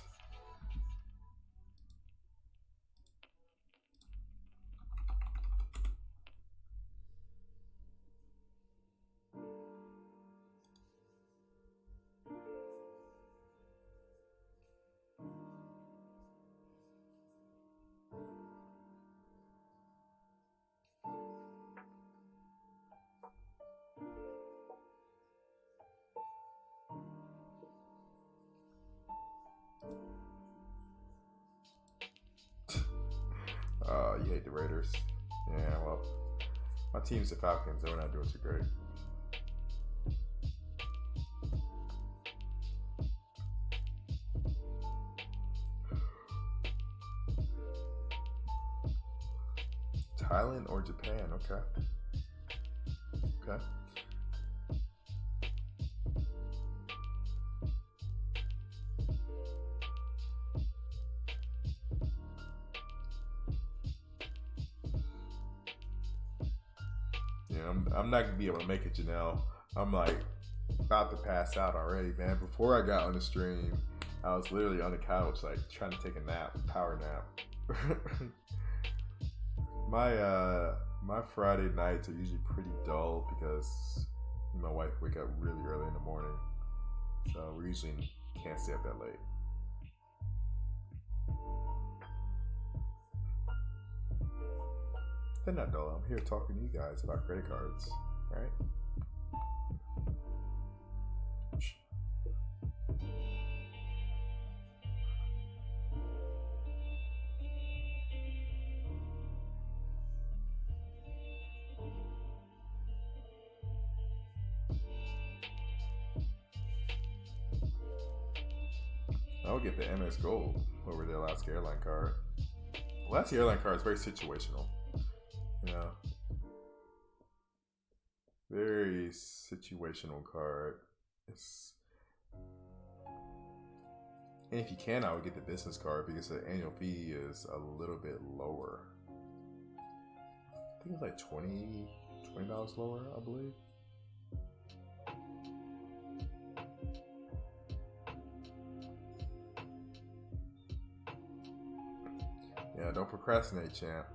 You hate the Raiders. Yeah, well, my team's the Falcons, so we're not doing too great. Thailand or Japan? Okay. Okay. I'm not gonna be able to make it, Janelle. I'm like about to pass out already, man. Before I got on the stream, I was literally on the couch, like trying to take a nap, power nap. My Friday nights are usually pretty dull because me and my wife wake up really early in the morning, so we usually can't stay up that late. They're not dull. I'm here talking to you guys about credit cards, right? I'll get the MS Gold over the Alaska Airline card. Alaska Airline card is very situational. You know, very situational card. And if you can, I would get the business card because the annual fee is a little bit lower. I think it's like $20 lower, I believe. Yeah, don't procrastinate, champ.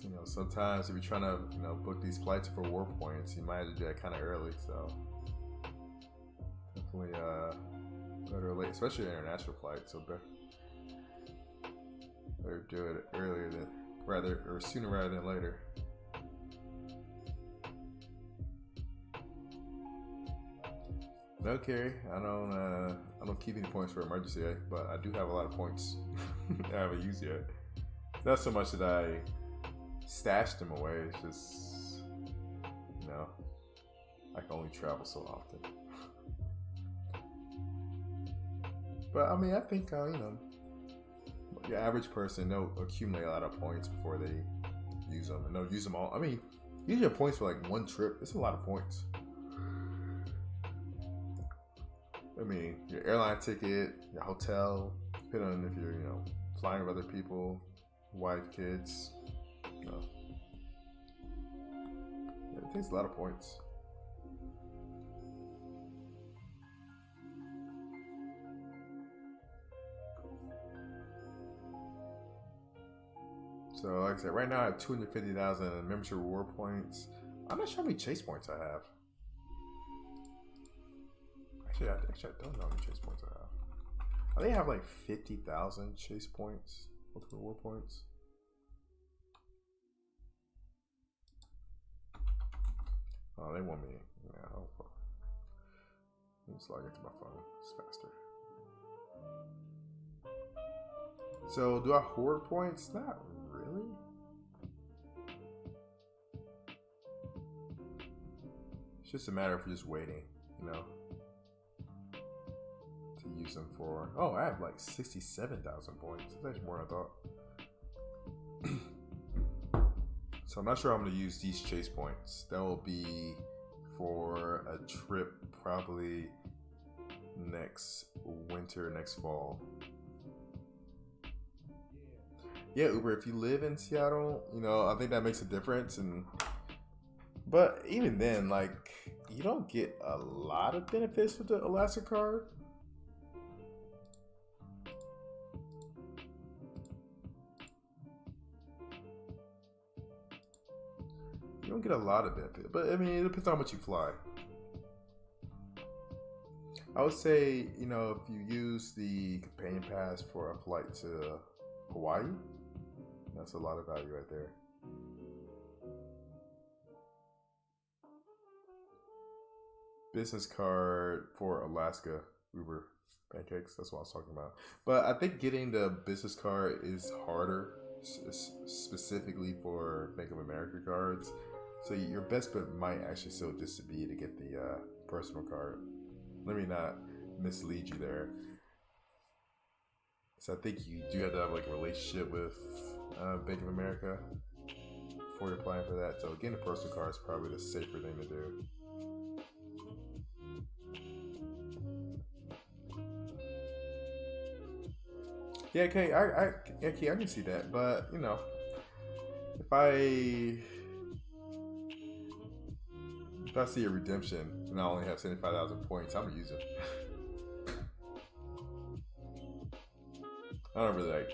You know, sometimes if you're trying to, you know, book these flights for war points, you might have to do that kind of early. So definitely, better late, especially an international flight. So better do it earlier or sooner rather than later. No, Carrie, I don't keep any points for emergency, but I do have a lot of points I haven't used yet. Not so much that I stashed them away. It's just, you know, I can only travel so often. But I mean, I think you know, your average person, they'll accumulate a lot of points before they use them, and they'll use them all. I mean, use your points for like one trip. It's a lot of points. I mean, your airline ticket, your hotel, depending on if you're, you know, flying with other people, wife, kids. You know, it takes a lot of points. So, like I said, right now I have 250,000 membership reward points. I'm not sure how many chase points I have. Actually, I don't know how many chase points I have. I think I have like 50,000 chase points, ultimate reward points. Oh, they want me. Yeah, let me just log into my phone. It's faster. So, do I hoard points? Not really. It's just a matter of just waiting, you know, to use them for. Oh, I have like 67,000 points. That's actually more than I thought. So I'm not sure I'm going to use these chase points. That will be for a trip probably next winter, next fall. Yeah, Uber, if you live in Seattle, you know, I think that makes a difference. But even then, like, you don't get a lot of benefits with the Alaska card. You don't get a lot of benefit, but I mean, it depends on how much you fly. I would say, you know, if you use the companion pass for a flight to Hawaii, that's a lot of value right there. Business card for Alaska Uber pancakes. That's what I was talking about. But I think getting the business card is harder, specifically for Bank of America cards. So your best bet might actually still just be to get the personal card. Let me not mislead you there. So I think you do have to have like a relationship with Bank of America before you're applying for that. So getting a personal card is probably the safer thing to do. Yeah, okay, I can see that, but you know, if I see a redemption and I only have 75,000 points, I'm gonna use it. I don't really like,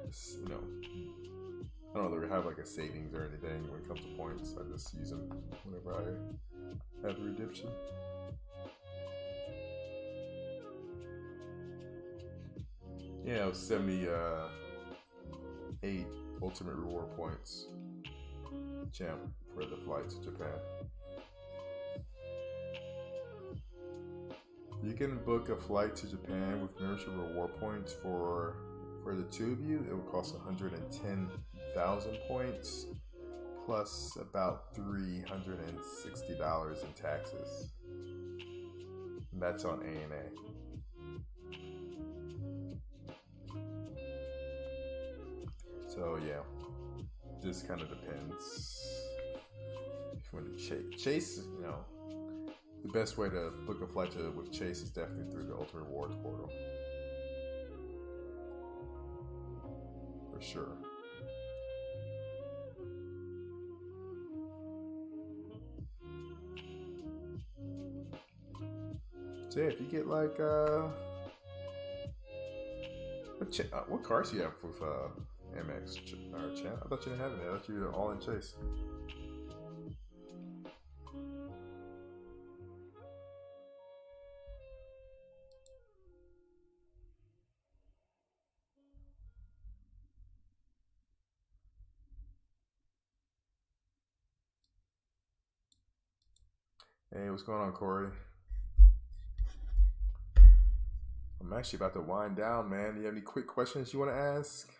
just, you know, I don't really have like a savings or anything when it comes to points. I just use them whenever I have a redemption. Yeah, it was 78 ultimate reward points. Champ for the flight to Japan. You can book a flight to Japan with membership reward points for the two of you. It will cost 110,000 points plus about $360 in taxes. And that's on ANA. So yeah, just kind of depends. If you want to chase, you know, the best way to book a flight with Chase is definitely through the Ultimate Rewards portal. For sure. So yeah, if you get like what cars do you have with Amex or Champ? I thought you didn't have any. I thought you were all in Chase. Hey, what's going on, Corey? I'm actually about to wind down, man. Do you have any quick questions you want to ask?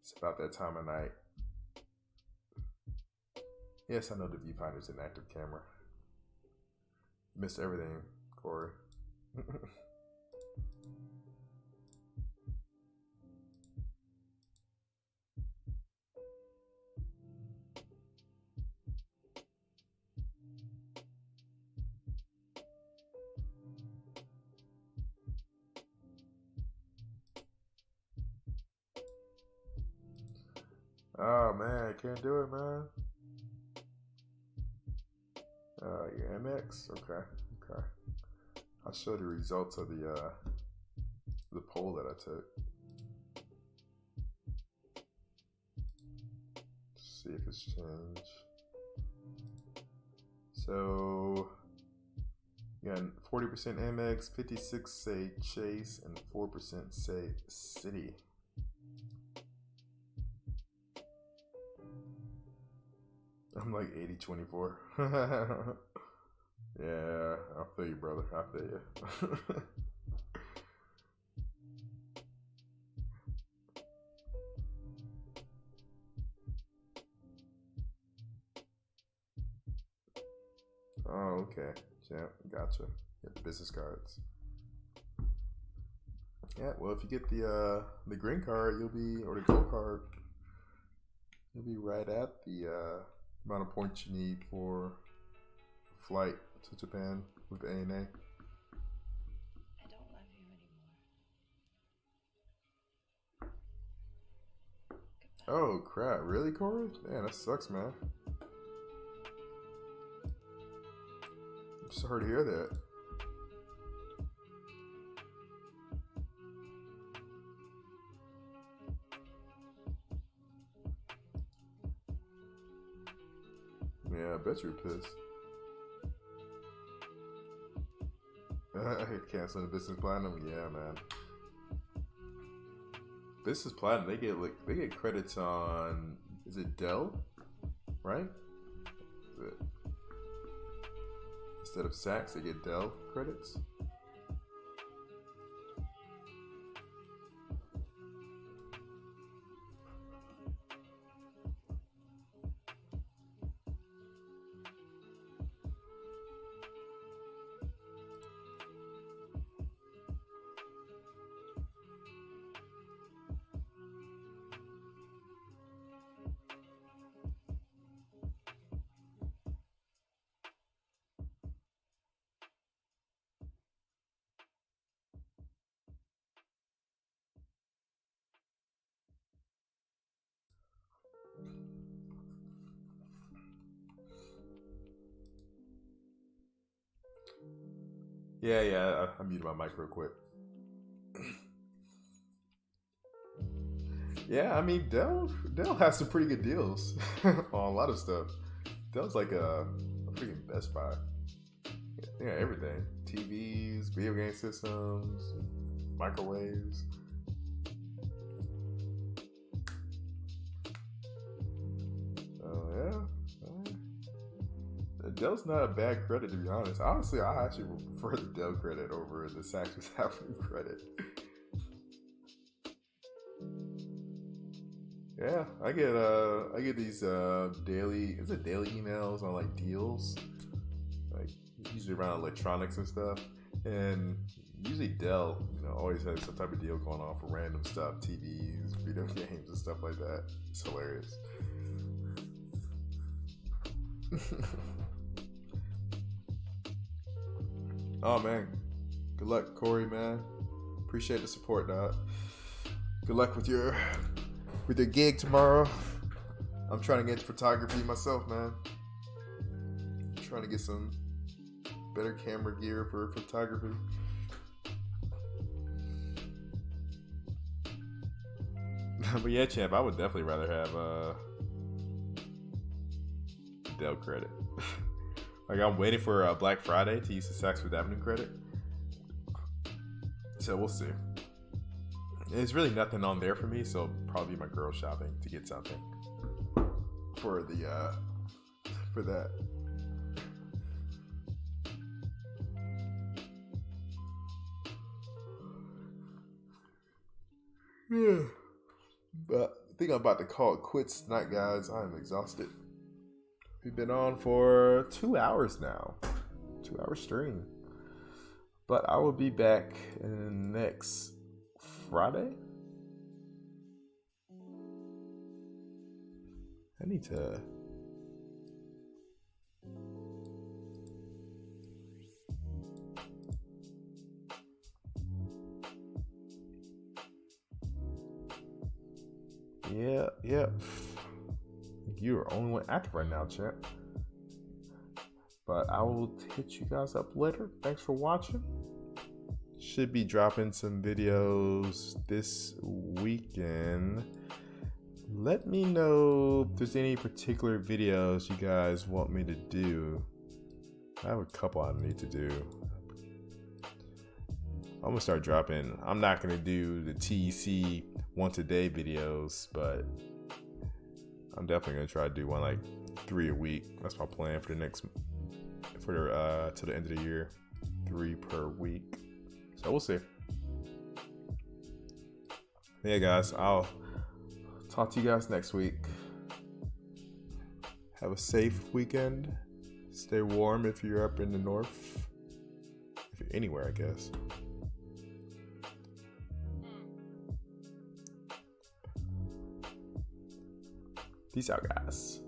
It's about that time of night. Yes, I know the viewfinder's an active camera. Missed everything, Corey. Oh man, can't do it, man. Your MX? Okay. I'll show the results of the poll that I took. See if it's changed. So, yeah, 40% MX, 56 say Chase, and 4% say City. I'm like 80-24. Yeah, I feel you, brother. I feel you. Oh, okay. Yeah, gotcha. Get the business cards. Yeah, well, if you get the green card, you'll be, or the gold card, you'll be right at the amount of points you need for flight to Japan with ANA. I don't love you anymore. Oh crap! Really, Corey? Man, that sucks, man. I'm sorry to hear that. Yeah, I bet you're pissed. Canceling the business platinum, yeah, man. Business platinum, they get credits on, is it Dell, right? Instead of Saks, they get Dell credits. Yeah, I muted my mic real quick. Yeah, I mean Dell has some pretty good deals on a lot of stuff. Dell's like a freaking Best Buy. Yeah, everything. TVs, video game systems, microwaves. Oh yeah. Dell's not a bad credit, to be honest. Honestly, I actually prefer the Dell credit over the Saks Avenue credit. Yeah, I get these daily emails on like deals, like usually around electronics and stuff, and usually Dell, always has some type of deal going on for random stuff, TVs, video games, and stuff like that. It's hilarious. Oh man, good luck, Corey, man. Appreciate the support, dog. Good luck with your gig tomorrow. I'm trying to get into photography myself, man. I'm trying to get some better camera gear for photography. But yeah, champ, I would definitely rather have Dell credit. Like, I'm waiting for Black Friday to use the Saks Fifth Avenue credit. So we'll see. There's really nothing on there for me, so probably my girl shopping to get something for that. Yeah. But I think I'm about to call it quits tonight, guys. I am exhausted. We've been on for 2 hours now. 2-hour stream. But I will be back next Friday. I need to. Yeah. You're only one active right now, chat. But I will hit you guys up later. Thanks for watching. Should be dropping some videos this weekend. Let me know if there's any particular videos you guys want me to do. I have a couple I need to do. I'm gonna start dropping. I'm not gonna do the TEC once a day videos, but I'm definitely gonna try to do one like 3 a week. That's my plan for the till the end of the year. 3 per week. So we'll see. Yeah, guys, I'll talk to you guys next week. Have a safe weekend. Stay warm if you're up in the north. If you're anywhere, I guess. Peace out, guys.